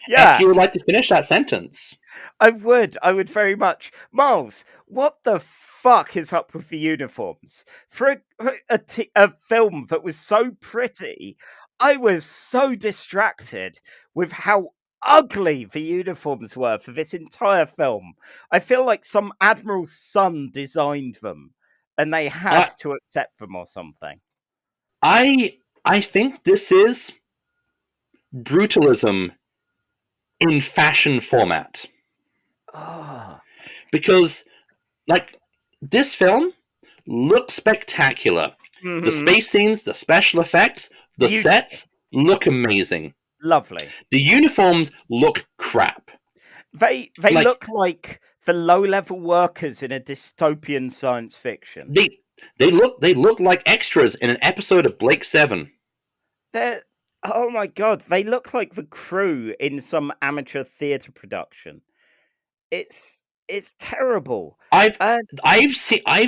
if you would like to finish that sentence. I would very much. Miles, what the fuck is up with the uniforms? For a film that was so pretty, I was so distracted with how ugly the uniforms were for this entire film. I feel like some admiral's son designed them, and they had to accept them or something. I think this is brutalism in fashion format. Because, like, this film looks spectacular. The space scenes, the special effects, the sets look amazing. Lovely. The uniforms look crap. They look like the low-level workers in a dystopian science fiction. They look like extras in an episode of Blake 7. Oh my god, they look like the crew in some amateur theatre production. It's terrible. I've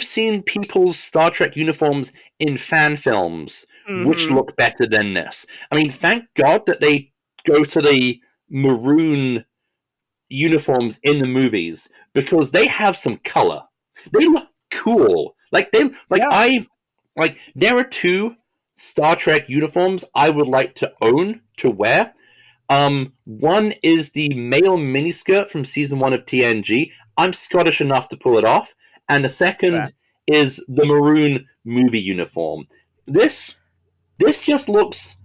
seen people's Star Trek uniforms in fan films which look better than this. I mean, thank God that they go to the maroon uniforms in the movies, because they have some color. They look cool. There are two Star Trek uniforms I would like to own, to wear. One is the male miniskirt from season 1 of TNG. I'm Scottish enough to pull it off. And the second is the maroon movie uniform. This This just looks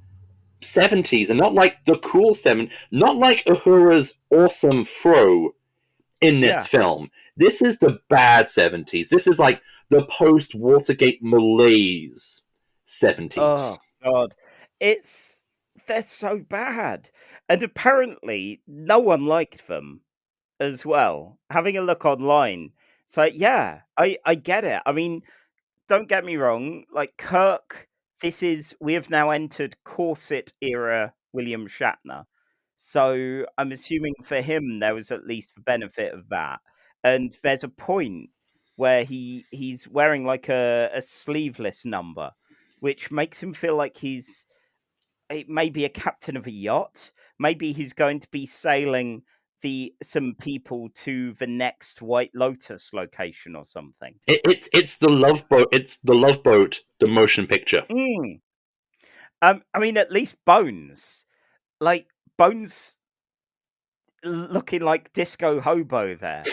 70s, and not like the cool 70s, not like Uhura's awesome throw in this film. This is the bad 70s. This is like the post-Watergate malaise 70s. Oh, God. They're so bad. And apparently, no one liked them as well. Having a look online, it's like, yeah, I get it. I mean, don't get me wrong, like Kirk, we have now entered corset era William Shatner. So I'm assuming for him there was at least the benefit of that. And there's a point where he's wearing like a sleeveless number, which makes him feel like he's maybe a captain of a yacht. Maybe he's going to be sailing some people to the next White Lotus location or something. It's the Love Boat. It's the Love Boat, the motion picture. I mean, at least Bones, looking like Disco Hobo there.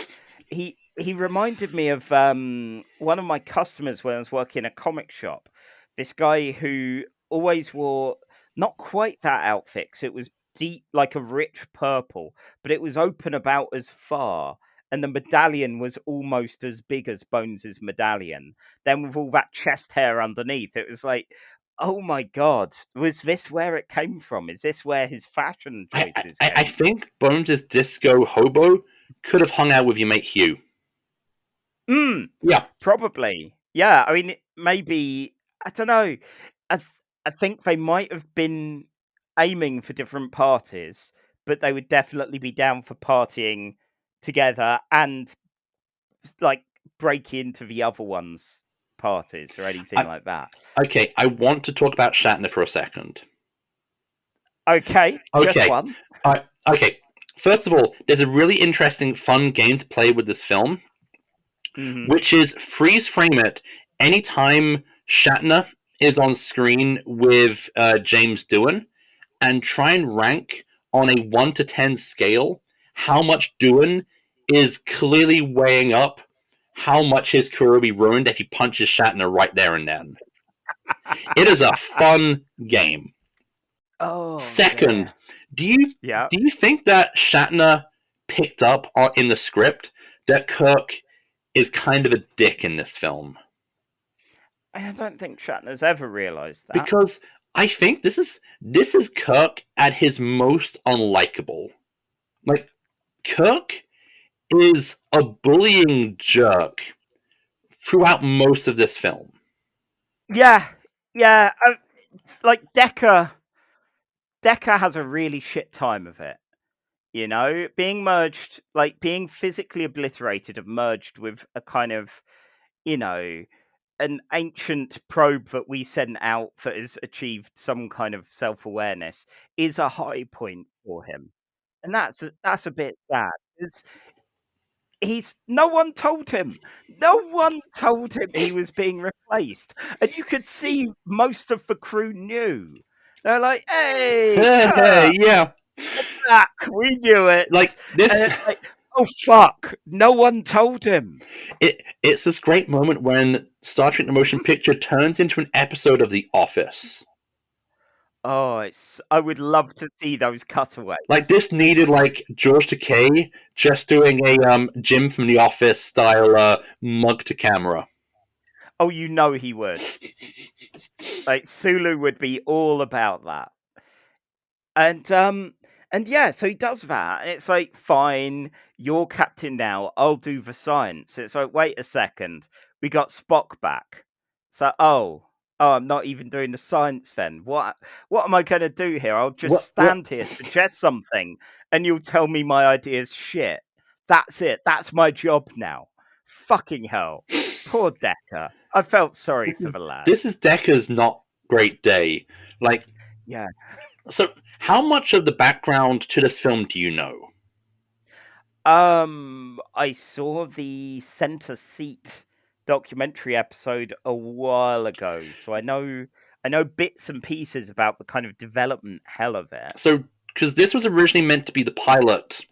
He reminded me of one of my customers when I was working in a comic shop. This guy who always wore not quite that outfit, 'cause it was deep, like a rich purple, but it was open about as far, and the medallion was almost as big as Bones's medallion. Then with all that chest hair underneath, it was like, oh my God, was this where it came from? Is this where his fashion choices came I think Bones' Disco Hobo could have hung out with your mate Hugh. Yeah. Probably. Yeah, I mean, maybe, I don't know. I think they might have been aiming for different parties, but they would definitely be down for partying together and like break into the other one's parties or anything like that. Okay, I want to talk about Shatner for a second. Okay, just one. Okay, first of all, there's a really interesting, fun game to play with this film, which is freeze frame it anytime Shatner is on screen with James Doohan, and try and rank on a 1 to 10 scale how much Doohan is clearly weighing up how much his career will be ruined if he punches Shatner right there and then. It is a fun game. Oh. Second, do you think that Shatner picked up in the script that Kirk is kind of a dick in this film? I don't think Shatner's ever realized that. Because I think this is Kirk at his most unlikable. Like, Kirk is a bullying jerk throughout most of this film. Yeah. Like Decker has a really shit time of it. You know, being merged, like being physically obliterated and merged with a kind of, an ancient probe that we sent out that has achieved some kind of self-awareness is a high point for him. And that's a bit sad. No one told him. No one told him he was being replaced. And you could see most of the crew knew. They're like, hey, yeah. Back, we knew it. Like this. Oh fuck! No one told him. It's this great moment when Star Trek: The Motion Picture turns into an episode of The Office. Oh, I would love to see those cutaways. Like, this needed like George Takei just doing a Jim from The Office style mug to camera. Oh, you know he would. Like, Sulu would be all about that. And yeah, so he does that, and it's like, fine, you're captain now, I'll do the science. It's like, wait a second, we got Spock back. So, oh, I'm not even doing the science then. What am I going to do here? I'll just stand here, suggest something, and you'll tell me my idea's shit. That's it. That's my job now. Fucking hell. Poor Decker. I felt sorry for the lad. This is Decker's not great day. Like, yeah. So, how much of the background to this film do you know? I saw the Center Seat documentary episode a while ago, so I know bits and pieces about the kind of development hell of it. So, because this was originally meant to be the pilot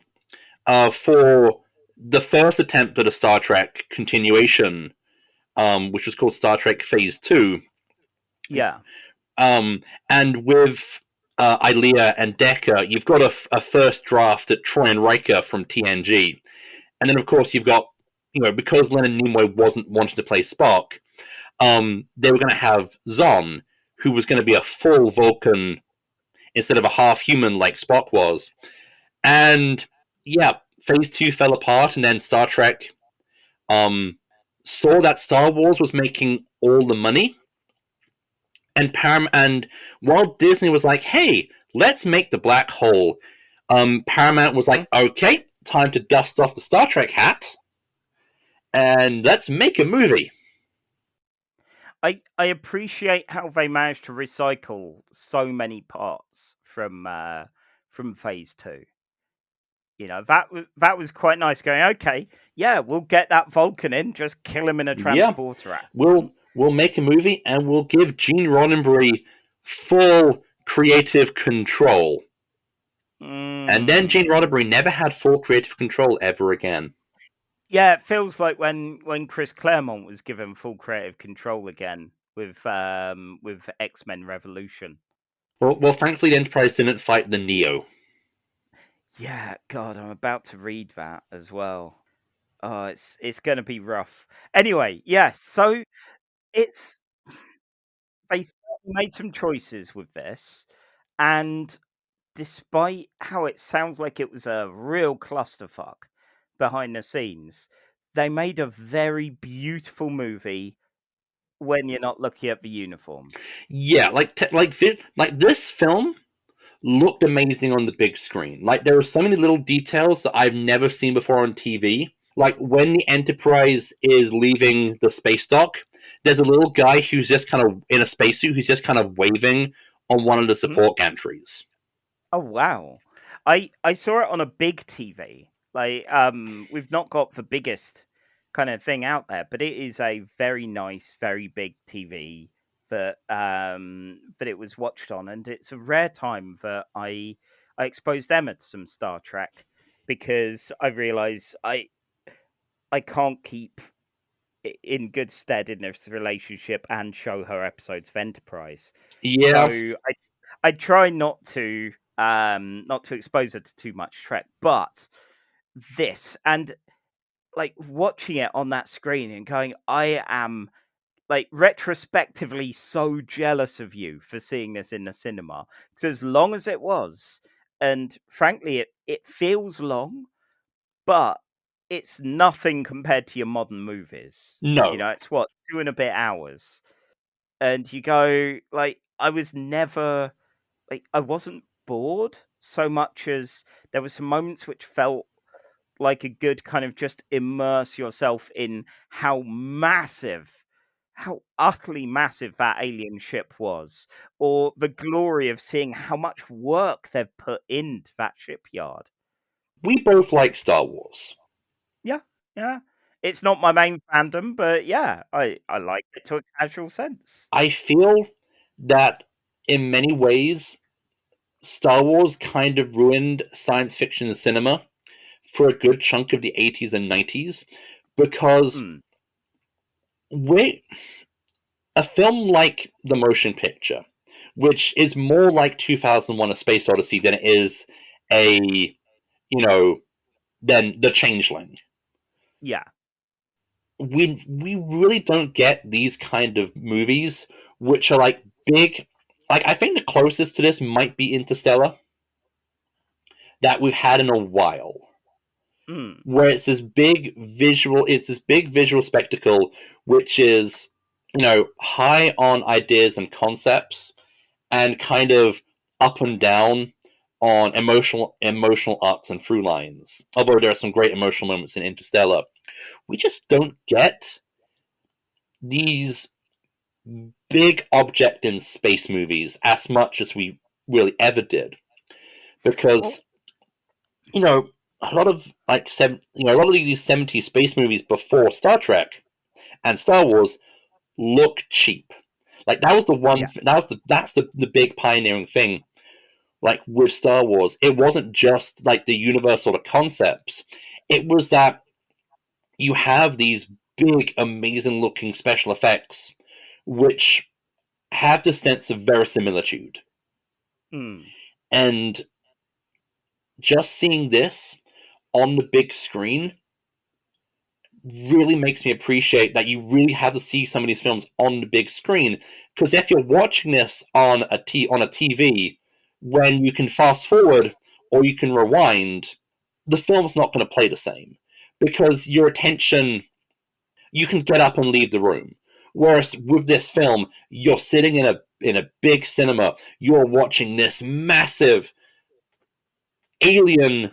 for the first attempt at a Star Trek continuation, which was called Star Trek Phase 2. Yeah. And with Ilea and Decker, you've got a first draft at Troy and Riker from TNG. And then, of course, you've got, because Leonard Nimoy wasn't wanting to play Spock, they were going to have Zon, who was going to be a full Vulcan instead of a half-human like Spock was. And, yeah, Phase 2 fell apart, and then Star Trek saw that Star Wars was making all the money, and Walt Disney was like, hey, let's make the black hole. Paramount was like, okay, time to dust off the Star Trek hat, and let's make a movie. I appreciate how they managed to recycle so many parts from Phase 2. That was quite nice. Going, okay, yeah, we'll get that Vulcan in, just kill him in a transporter. Yeah. We'll make a movie, and we'll give Gene Roddenberry full creative control. And then Gene Roddenberry never had full creative control ever again. Yeah, it feels like when Chris Claremont was given full creative control again with X-Men Revolution. Well, thankfully, the Enterprise didn't fight the Neo. Yeah, God, I'm about to read that as well. Oh, it's going to be rough. Anyway, yeah, so they made some choices with this, and despite how it sounds like it was a real clusterfuck behind the scenes, they made a very beautiful movie when you're not looking at the uniforms. Yeah, like this film looked amazing on the big screen. Like, there were so many little details that I've never seen before on TV. Like, when the Enterprise is leaving the space dock, there's a little guy who's just kind of in a spacesuit who's just kind of waving on one of the support gantries. Oh, wow. I saw it on a big TV. Like, we've not got the biggest kind of thing out there, but it is a very nice, very big TV that it was watched on, and it's a rare time that I exposed Emma to some Star Trek, because I realised I can't keep in good stead in this relationship and show her episodes of Enterprise. Yeah. So I try not to expose her to too much Trek, but this, and like watching it on that screen and going, I am like retrospectively so jealous of you for seeing this in the cinema, because as long as it was, and frankly it feels long, but it's nothing compared to your modern movies. No. It's what, 2 and a bit hours, and you go, like, I was never, like, I wasn't bored so much as there were some moments which felt like a good kind of just immerse yourself in how utterly massive that alien ship was, or the glory of seeing how much work they've put into that shipyard. We both like Star Wars. Yeah. It's not my main fandom, but yeah, I like it to a casual sense. I feel that in many ways, Star Wars kind of ruined science fiction cinema for a good chunk of the 80s and 90s, because a film like the motion picture, which is more like 2001: A Space Odyssey than it is than The Changeling. Yeah. We really don't get these kind of movies, which are like big. Like, I think the closest to this might be Interstellar, that we've had in a while, where it's this big visual spectacle, which is, high on ideas and concepts, and kind of up and down on emotional arcs and through lines. Although there are some great emotional moments in Interstellar, we just don't get these big object in space movies as much as we really ever did, because a lot of a lot of these 70s space movies before Star Trek and Star Wars look cheap. Like, that was the one. Yeah. That's the big pioneering thing. Like, with Star Wars, it wasn't just like the universe or the concepts. It was that you have these big, amazing looking special effects, which have this sense of verisimilitude. And just seeing this on the big screen really makes me appreciate that you really have to see some of these films on the big screen. Because if you're watching this on a TV, when you can fast forward or you can rewind, the film's not going to play the same. Because your attention, you can get up and leave the room. Whereas with this film, you're sitting in a big cinema, you're watching this massive alien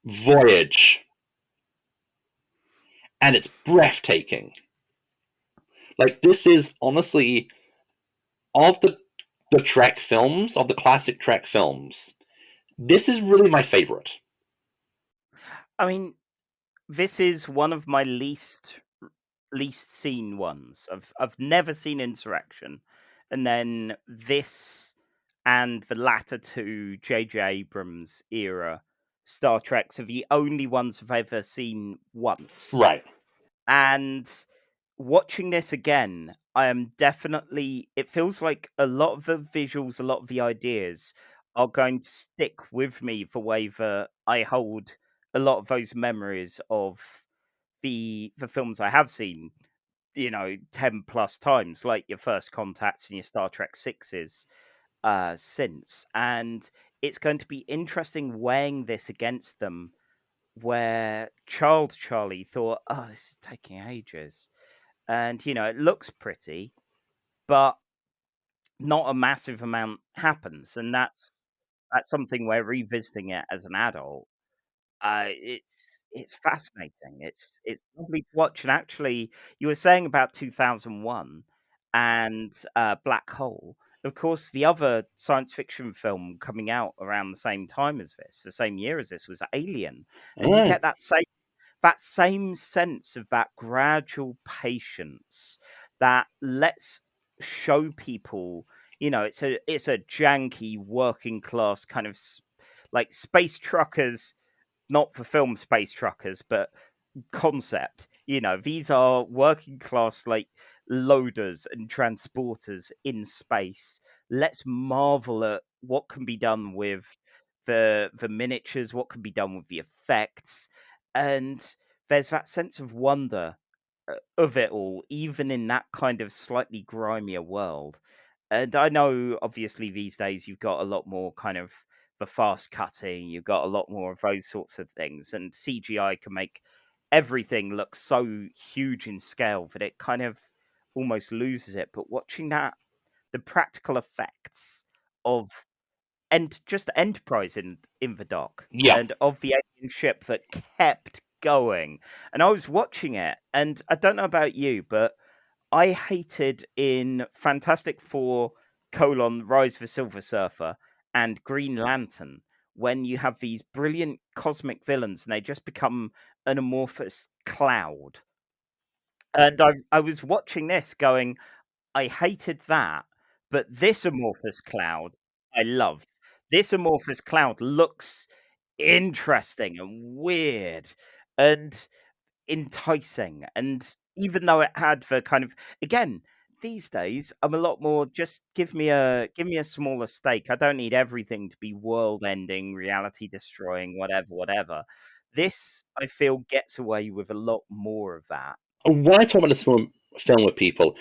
voyage, and it's breathtaking. Like, this is honestly, of the Trek films, of the classic Trek films, this is really my favorite. I mean, this is one of my least seen ones. I've never seen Insurrection, and then this and the latter two J.J. Abrams era Star Treks are the only ones I've ever seen once. Right. And watching this again, I am definitely, it feels like a lot of the visuals, a lot of the ideas are going to stick with me the way that I hold a lot of those memories of the films I have seen, 10 plus times, like your First Contacts and your Star Trek sixes since. And it's going to be interesting weighing this against them, where Child Charlie thought, oh, this is taking ages. And, it looks pretty, but not a massive amount happens. And that's something where revisiting it as an adult, it's fascinating. It's lovely to watch. And actually, you were saying about 2001 and Black Hole. Of course, the other science fiction film coming out around the same time as this, the same year as this, was Alien, and you get that same sense of that gradual patience that lets show people, it's a janky working class kind of like space truckers, not for film space truckers, but concept. These are working class like loaders and transporters in space. Let's marvel at what can be done with the miniatures, what can be done with the effects, and there's that sense of wonder of it all, even in that kind of slightly grimier world. And I know, obviously, these days you've got a lot more kind of the fast cutting, you've got a lot more of those sorts of things, and CGI can make everything look so huge in scale that it kind of almost loses it. But watching that, the practical effects of just Enterprise in the dock, and of the alien ship that kept going. And I was watching it, and I don't know about you, but I hated in Fantastic Four: Rise of the Silver Surfer and Green Lantern when you have these brilliant cosmic villains and they just become an amorphous cloud. And I was watching this going, I hated that, but this amorphous cloud I loved. This amorphous cloud looks interesting and weird and enticing. And even though it had the kind of, again, these days I'm a lot more just give me a smaller stake. I don't need everything to be world ending, reality destroying, whatever. This, I feel, gets away with a lot more of that. When I talk about this film with people,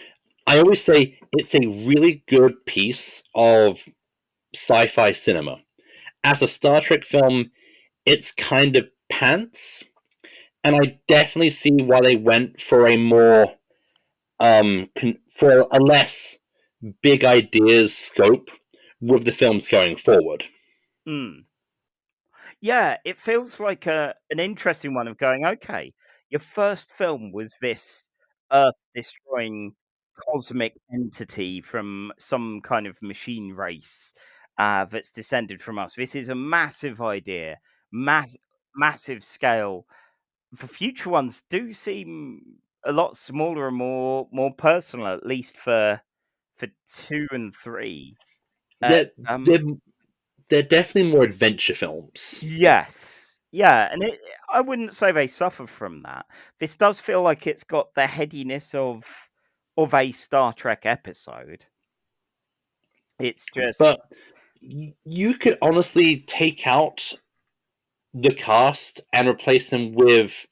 I always say it's a really good piece of sci-fi cinema. As a Star Trek film, it's kind of pants, and I definitely see why they went for a more for a less big ideas scope with the films going forward. Yeah, it feels like an interesting one of going, okay, your first film was this Earth-destroying cosmic entity from some kind of machine race that's descended from us. This is a massive idea, massive scale. The future ones do seem a lot smaller and more personal, at least for 2 and 3. They're definitely more adventure films. Yes. Yeah, and I wouldn't say they suffer from that. This does feel like it's got the headiness of a Star Trek episode. It's just... But you could honestly take out the cast and replace them with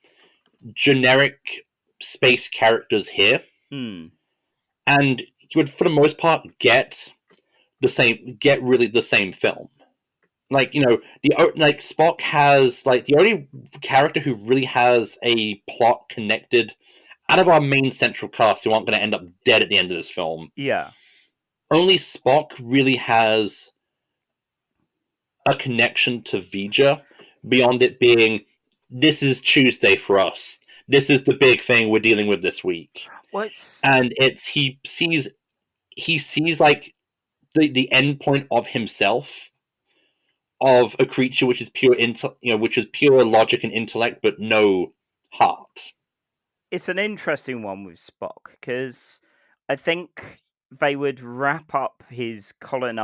generic space characters here, and you would, for the most part, get really the same film. Like, Spock has, like, the only character who really has a plot connected out of our main central cast who aren't going to end up dead at the end of this film. Yeah. Only Spock really has a connection to Vija beyond it being, this is Tuesday for us. This is the big thing we're dealing with this week. And he sees like the end point of himself, of a creature which is which is pure logic and intellect, but no heart. It's an interesting one with Spock, because I think they would wrap up his Colin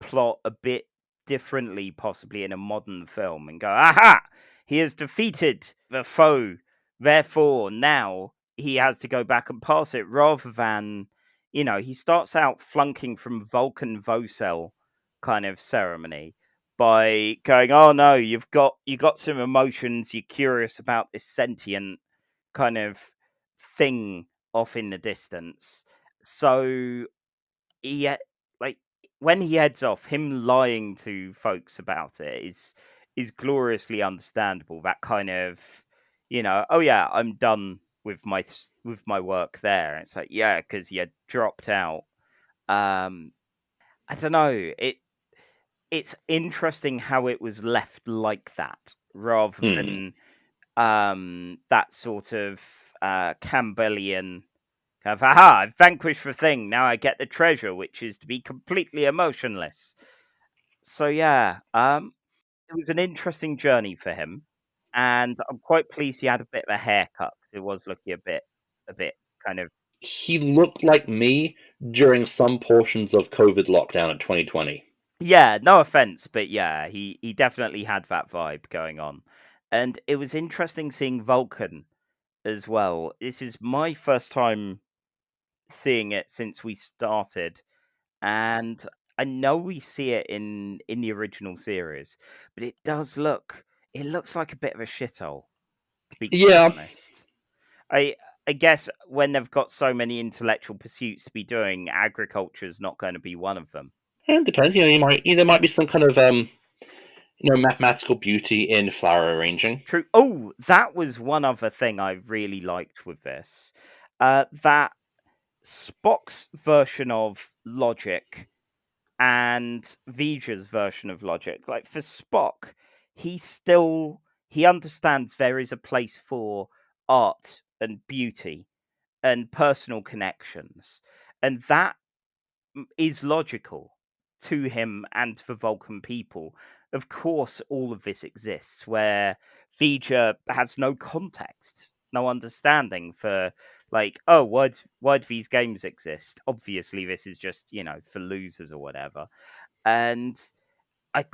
plot a bit differently, possibly in a modern film, and go, aha! He has defeated the foe, therefore now he has to go back and pass it, rather than, he starts out flunking from Vulcan Vocel kind of ceremony by going, oh no, you got some emotions, you're curious about this sentient kind of thing off in the distance. So he, like, when he heads off, him lying to folks about it is gloriously understandable. That kind of, oh yeah, I'm done with my work there. It's like, yeah, because you dropped out. I don't know. It's interesting how it was left like that, rather than that sort of Campbellian kind of, aha, I've vanquished the thing, now I get the treasure, which is to be completely emotionless. So yeah, it was an interesting journey for him, and I'm quite pleased he had a bit of a haircut. It was looking a bit kind of... He looked like me during some portions of COVID lockdown in 2020. Yeah, no offense, but yeah, he definitely had that vibe going on. And it was interesting seeing Vulcan as well. This is my first time seeing it since we started, and I know we see it in the original series, but it looks like a bit of a shithole, to be quite honest. I guess when they've got so many intellectual pursuits to be doing, agriculture is not going to be one of them. It depends. There might be some kind of mathematical beauty in flower arranging. True. Oh, that was one other thing I really liked with this. That Spock's version of logic and Vija's version of logic. Like, for Spock, he understands there is a place for art and beauty and personal connections, and that is logical to him and to the Vulcan people. Of course, all of this exists where Vija has no context, no understanding for, like, oh, why do these games exist? Obviously, this is just, for losers or whatever. And I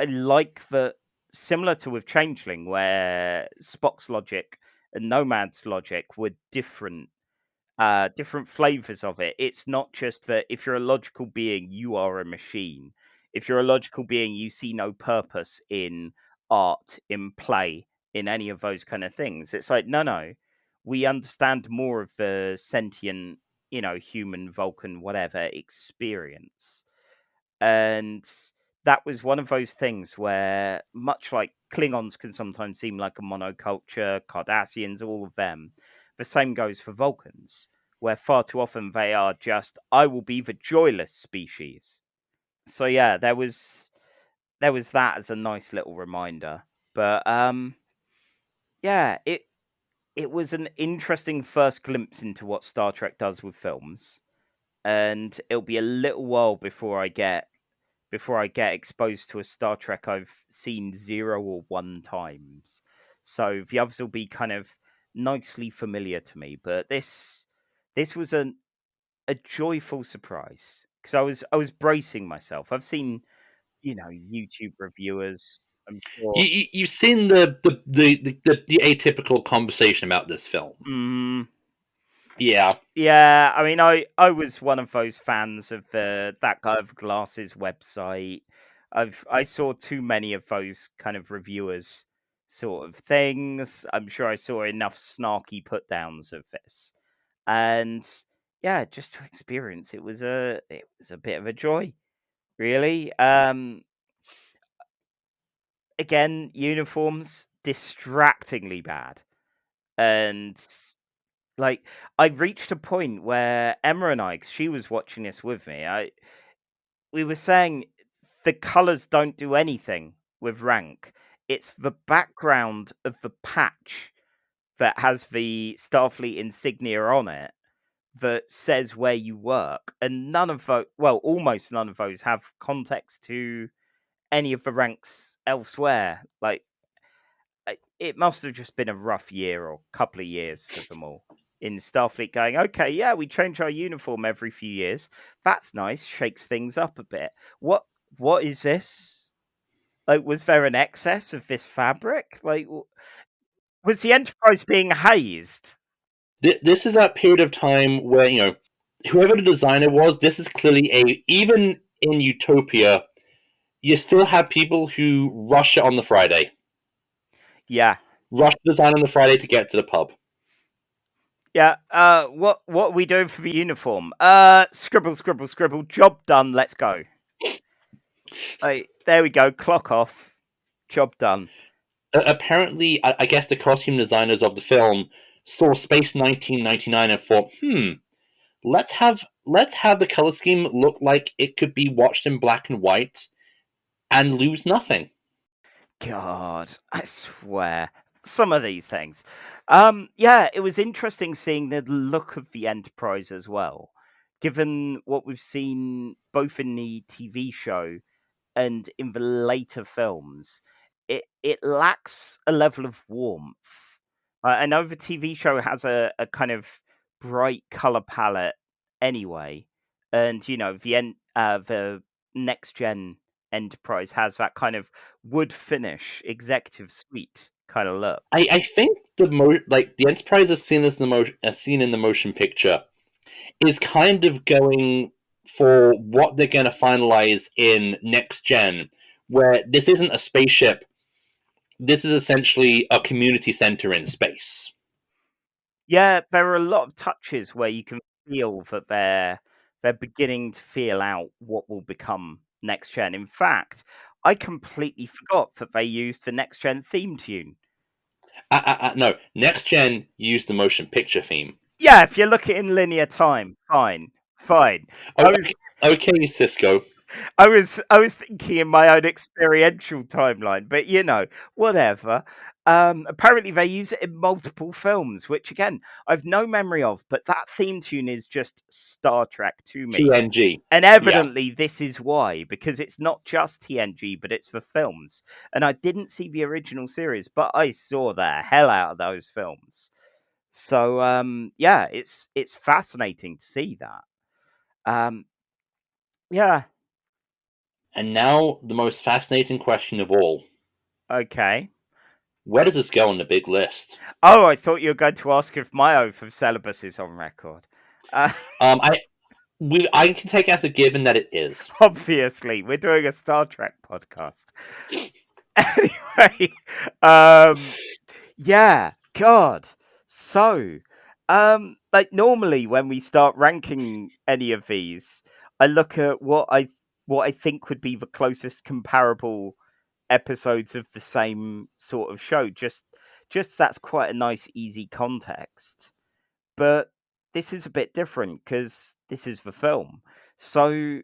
like that, similar to with Changeling, where Spock's logic and Nomad's logic were different flavors of it. It's not just that if you're a logical being, you are a machine. If you're a logical being, you see no purpose in art, in play, in any of those kind of things. It's like, no, we understand more of the sentient, human, Vulcan, whatever experience. And that was one of those things where, much like Klingons can sometimes seem like a monoculture, Cardassians, all of them, the same goes for Vulcans, where far too often they are just, I will be the joyless species. So yeah, there was that as a nice little reminder. But yeah, it was an interesting first glimpse into what Star Trek does with films. And it'll be a little while before I get exposed to a Star Trek I've seen 0 or 1 times. So the others will be kind of nicely familiar to me, but this was a joyful surprise, because I was bracing myself. I've seen, YouTube reviewers, I'm sure. You've seen the atypical conversation about this film. Yeah. Yeah, I mean, I was one of those fans of that guy with glasses website. I saw too many of those kind of reviewers sort of things. I'm sure I saw enough snarky put downs of this, and yeah, just to experience it was a bit of a joy, really. Again, uniforms distractingly bad, and like, I reached a point where Emma and I, 'cause she was watching this with me, we were saying the colors don't do anything with rank. It's the background of the patch that has the Starfleet insignia on it that says where you work, and none of those, well, almost none of those have context to any of the ranks elsewhere. Like, it must have just been a rough year or couple of years for them all in Starfleet going, okay, yeah, we change our uniform every few years. That's nice, shakes things up a bit. What is this? Like, was there an excess of this fabric? Like, was the Enterprise being hazed? This is that period of time where, whoever the designer was, this is clearly even in Utopia, you still have people who rush it on the Friday. Yeah. Rush the design on the Friday to get to the pub. Yeah. What are we doing for the uniform? Scribble, scribble, scribble. Job done. Let's go. There we go. Clock off. Job done. Apparently, I guess the costume designers of the film saw Space 1999 and thought, let's have the color scheme look like it could be watched in black and white and lose nothing. God, I swear. Some of these things. Yeah, it was interesting seeing the look of the Enterprise as well, given what we've seen both in the TV show and in the later films. It lacks a level of warmth. I know the TV show has a kind of bright color palette anyway, and the next gen Enterprise has that kind of wood finish executive suite kind of look. I think the Enterprise as seen as seen in the motion picture is kind of going for what they're going to finalize in next gen, where this isn't a spaceship. This is essentially a community center in space. Yeah, there are a lot of touches where you can feel that they're beginning to feel out what will become next gen. In fact, I completely forgot that they used the next gen theme tune. No, next gen used the motion picture theme. Yeah, if you look at it in linear time, fine. Oh, okay, Cisco. I was thinking in my own experiential timeline, but whatever. Apparently they use it in multiple films, which again I've no memory of, but that theme tune is just Star Trek to me. TNG. And evidently this is why, because it's not just TNG, but it's for films. And I didn't see the original series, but I saw the hell out of those films. So yeah, it's fascinating to see that. Yeah. And now the most fascinating question of all. Okay. Where does this go on the big list? Oh, I thought you were going to ask if my oath of celibacy is on record. I can take as a given that it is. Obviously, we're doing a Star Trek podcast. Anyway, yeah, God. So, like normally when we start ranking any of these, I look at what I think would be the closest comparable episodes of the same sort of show. Just that's quite a nice, easy context. But this is a bit different because this is the film. So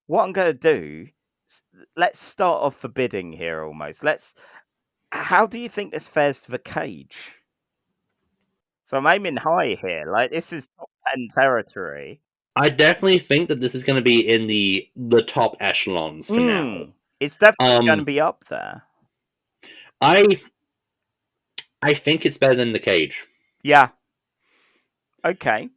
what I'm going to do, let's start off the bidding here almost. How do you think this fares to the cage? So I'm aiming high here. Like, this is top 10 territory. I definitely think that this is going to be in the top echelons for now. It's definitely going to be up there. I think it's better than the cage. Yeah. Okay.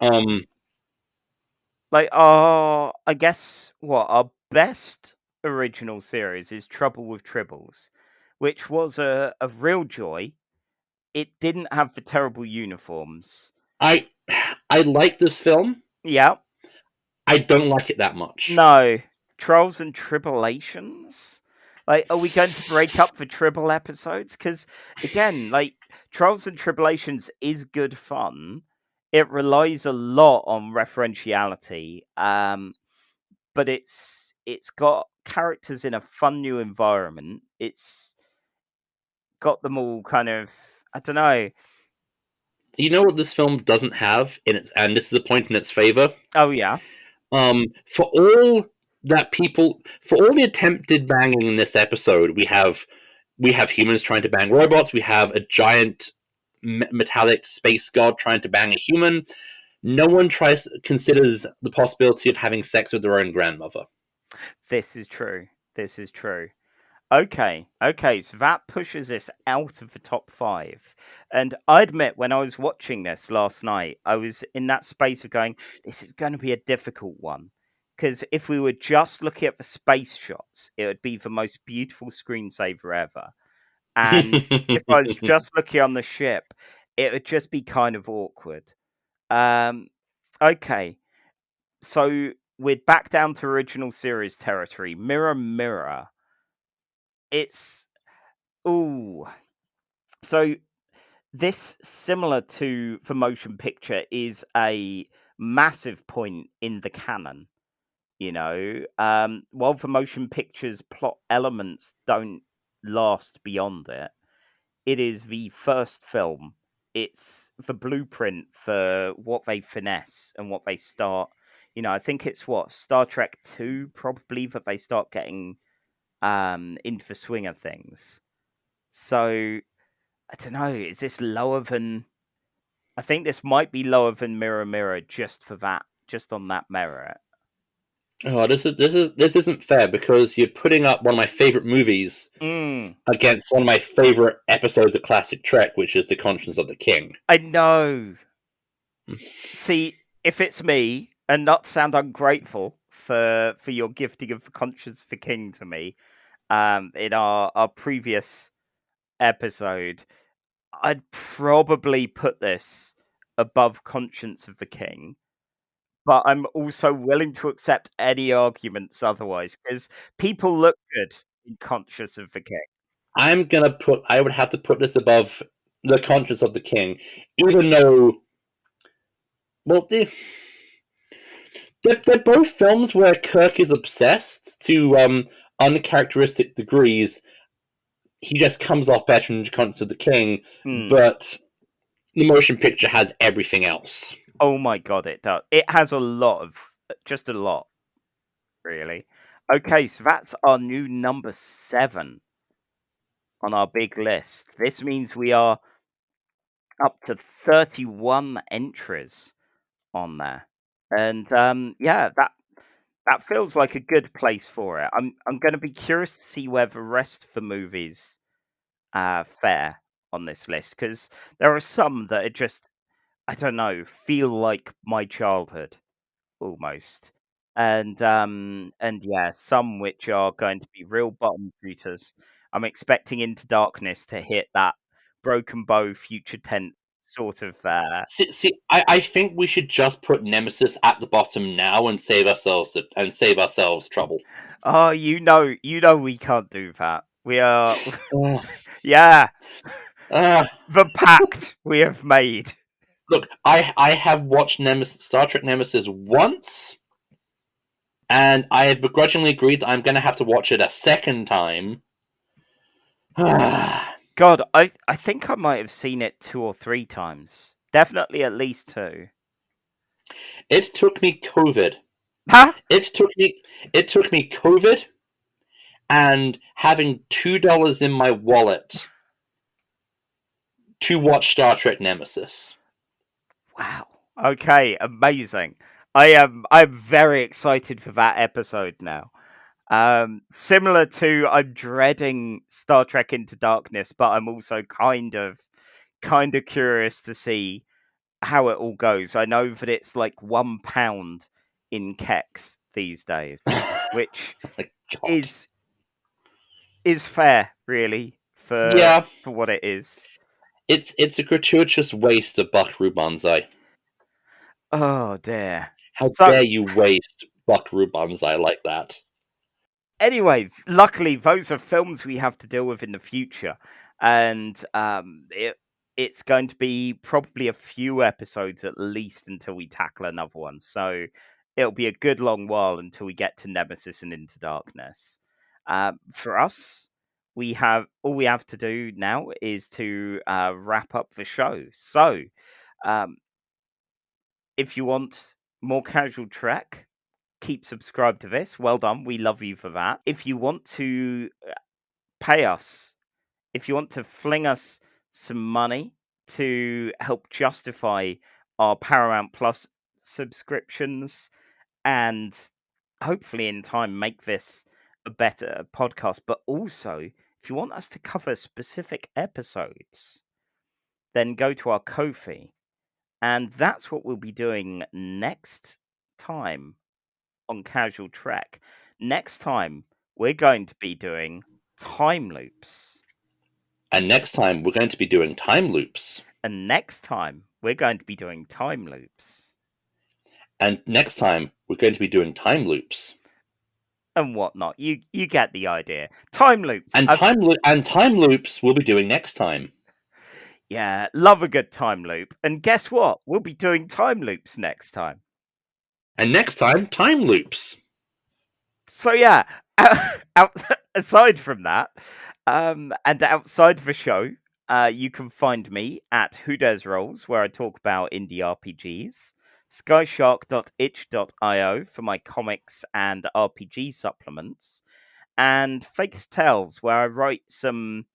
Like, I guess our best original series is Trouble with Tribbles, which was a real joy. It didn't have the terrible uniforms. I I like this film. Yeah. I don't like it that much. No. Trials and Tribulations? Like, are we going to break up for triple episodes? Because, again, like, Trials and Tribulations is good fun. It relies a lot on referentiality, but it's got characters in a fun new environment. It's got them all kind of, I don't know. You know what this film doesn't have in its, and this is a point in its favor. Oh yeah. For all for all the attempted banging in this episode, we have humans trying to bang robots. We have a giant metallic space god trying to bang a human. No one considers the possibility of having sex with their own grandmother. This is true. This is true. Okay, so that pushes this out of the top 5. And I admit, when I was watching this last night, I was in that space of going, this is going to be a difficult one. Because if we were just looking at the space shots, it would be the most beautiful screensaver ever. And if I was just looking on the ship, it would just be kind of awkward. Okay, so we're back down to original series territory. Mirror, Mirror. It's so this, similar to the motion picture, is a massive point in the canon. You know, while the motion picture's plot elements don't last beyond it, it is the first film. It's the blueprint for what they finesse and what they start. You know, I think it's Star Trek 2 probably that they start getting into the swing of things. So I don't know. Is this lower than? I think this might be lower than Mirror Mirror just for that, just on that merit. Oh, this isn't fair, because you're putting up one of my favorite movies against one of my favorite episodes of classic Trek, which is The Conscience of the King. I know. See, if it's me, and not sound ungrateful for your gifting of The Conscience of the King to me, in our previous episode, I'd probably put this above Conscience of the King. But I'm also willing to accept any arguments otherwise, because people look good in Conscious of the King. I would have to put this above The Conscience of the King, even though, well, they're both films where Kirk is obsessed to uncharacteristic degrees. He just comes off better in The Conscience of the King, but the motion picture has everything else. Oh my god, it does. It has just a lot, really. Okay, so that's our new number 7 on our big list. This means we are up to 31 entries on there. And yeah, that feels like a good place for it. I'm going to be curious to see where the rest of the movies fare on this list, because there are some that are just, I don't know, feel like my childhood almost. And yeah, some which are going to be real bottom shooters. I'm expecting Into Darkness to hit that broken bow future tense sort of I think we should just put Nemesis at the bottom now and save ourselves trouble. Oh, you know we can't do that. We are yeah. The pact we have made. Look, I have watched Star Trek Nemesis once, and I have begrudgingly agreed that I'm going to have to watch it a second time. God, I think I might have seen it 2 or 3 times. Definitely at least 2. It took me COVID. Huh? It took me COVID and having $2 in my wallet to watch Star Trek Nemesis. Wow. Okay, amazing. I'm very excited for that episode now. Similar to, I'm dreading Star Trek Into Darkness, but I'm also kind of curious to see how it all goes. I know that it's like £1 in keks these days, which is fair, really, for what it is. It's a gratuitous waste of Buckaroo Banzai. Oh dear. How So dare you waste Buckaroo Banzai like that? anyway, luckily those are films we have to deal with in the future, and it's going to be probably a few episodes at least until we tackle another one. So it'll be a good long while until we get to Nemesis and Into Darkness. For us, we have to do now is to wrap up the show. So um, if you want more casual Trek, keep subscribed to this. Well done. We love you for that. If you want to pay us, if you want to fling us some money to help justify our Paramount Plus subscriptions and hopefully in time make this a better podcast, but also if you want us to cover specific episodes, then go to our Ko-fi. And that's what we'll be doing next time on Casual Trek. Next time, we're going to be doing time loops. And next time, we're going to be doing time loops. And next time, we're going to be doing time loops. And next time, we're going to be doing time loops. And whatnot. You get the idea. Time loops. And time loops we'll be doing next time. Yeah, love a good time loop. And guess what? We'll be doing time loops next time. And next time, time loops. So yeah, aside from that, and outside the show, you can find me at Who Dares Rolls, where I talk about indie RPGs, skyshark.itch.io for my comics and RPG supplements, and Faith's Tales, where I write some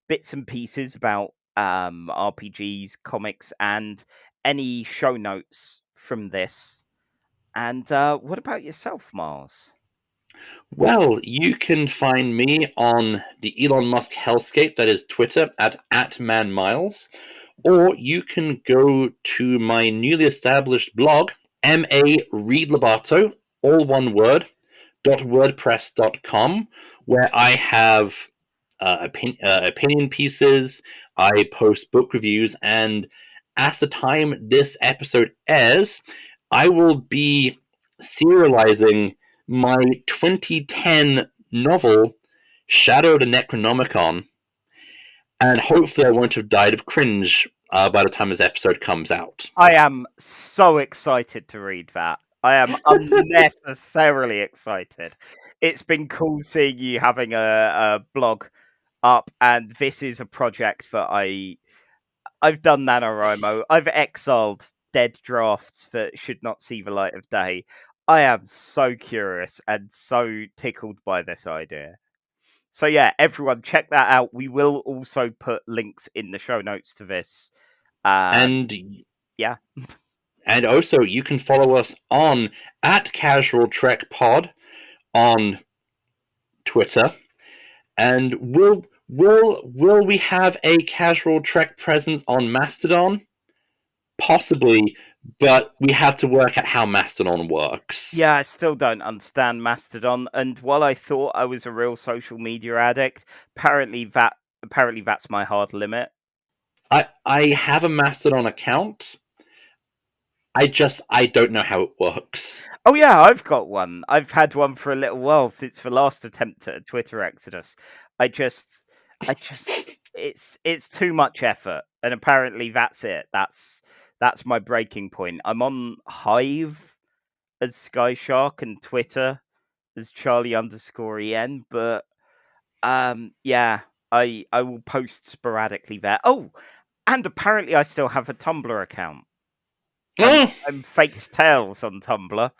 bits and pieces about RPGs, comics, and any show notes from this. And what about yourself, Mars? Well, you can find me on the Elon Musk hellscape, that is Twitter, at @manmiles, or you can go to my newly established blog, mareadlabato, all one word, .wordpress.com, where I have opinion pieces, I post book reviews, and at the time this episode airs, I will be serializing my 2010 novel, Shadow of the Necronomicon, and hopefully I won't have died of cringe by the time this episode comes out. I am so excited to read that. I am unnecessarily excited. It's been cool seeing you having a blog up, and this is a project that I've done NaNoWriMo. I've exiled dead drafts that should not see the light of day. I am so curious and so tickled by this idea. So yeah, everyone check that out. We will also put links in the show notes to this. And yeah. And also you can follow us on @CasualTrekPod on Twitter. And will we have a Casual Trek presence on Mastodon? Possibly, but we have to work out how Mastodon works. Yeah, I still don't understand Mastodon, and while I thought I was a real social media addict, apparently that's my hard limit. I have a Mastodon account. I don't know how it works. Oh yeah, I've got one. I've had one for a little while since the last attempt at a Twitter exodus. I just it's too much effort, and apparently that's it. That's my breaking point. I'm on Hive as Sky Shark and Twitter as Charlie_EN, but yeah, I will post sporadically there. Oh, and apparently I still have a Tumblr account. I'm Faked Tales on Tumblr.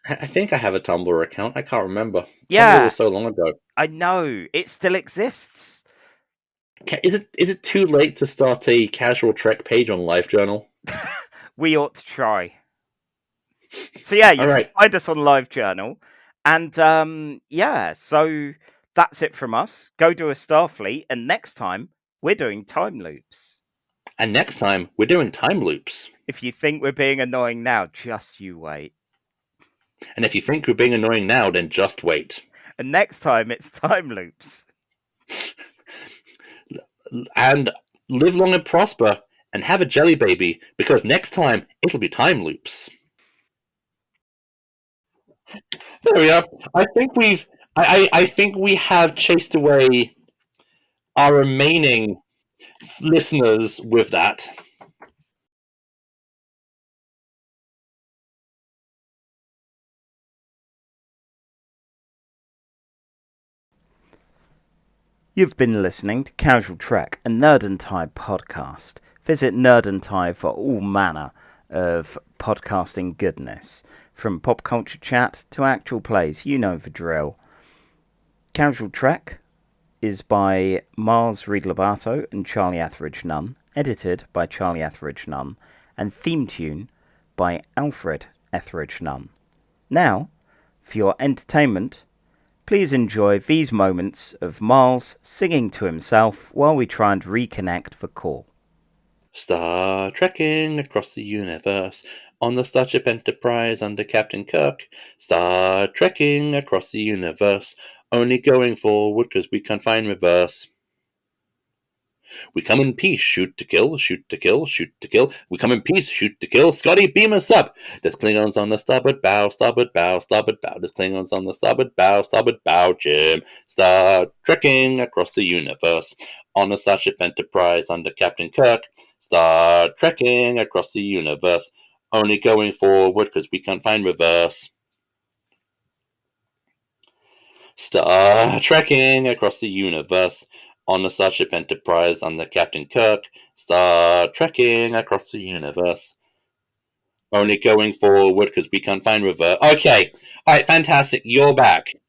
I think I have a Tumblr account. I can't remember. Yeah, Tumblr was so long ago. I know it still exists. Is it too late to start a Casual Trek page on LiveJournal? We ought to try. So yeah, you can find us on LiveJournal, and yeah, so that's it from us. Go do a Starfleet, and next time we're doing time loops. And next time we're doing time loops. If you think we're being annoying now, just you wait. And if you think we're being annoying now, then just wait. And next time it's time loops. And live long and prosper. and have a jelly baby, because next time it'll be time loops. There we are. I think we have chased away our remaining listeners with that. You've been listening to Casual Trek, a Nerd and Tie podcast. Visit Nerd and Tie for all manner of podcasting goodness, from pop culture chat to actual plays. You know the drill. Casual Trek is by Miles Reed-Lobato and Charlie Etheridge Nunn, edited by Charlie Etheridge Nunn, and theme tune by Alfred Etheridge Nunn. Now, for your entertainment, please enjoy these moments of Miles singing to himself while we try and reconnect the call. Star trekking across the universe on the Starship Enterprise under Captain Kirk. Star trekking across the universe, only going forward because we can't find reverse. We come in peace, shoot to kill, shoot to kill, shoot to kill. We come in peace, shoot to kill. Scotty, beam us up. There's Klingons on the starboard bow, starboard bow, starboard bow. There's Klingons on the starboard bow, Jim. Star trekking across the universe on the Starship Enterprise under Captain Kirk. Star trekking across the universe, only going forward because we can't find reverse. Star trekking across the universe on the Starship Enterprise under Captain Kirk. Star trekking across the universe, only going forward because we can't find reverse. Okay, alright, fantastic, you're back.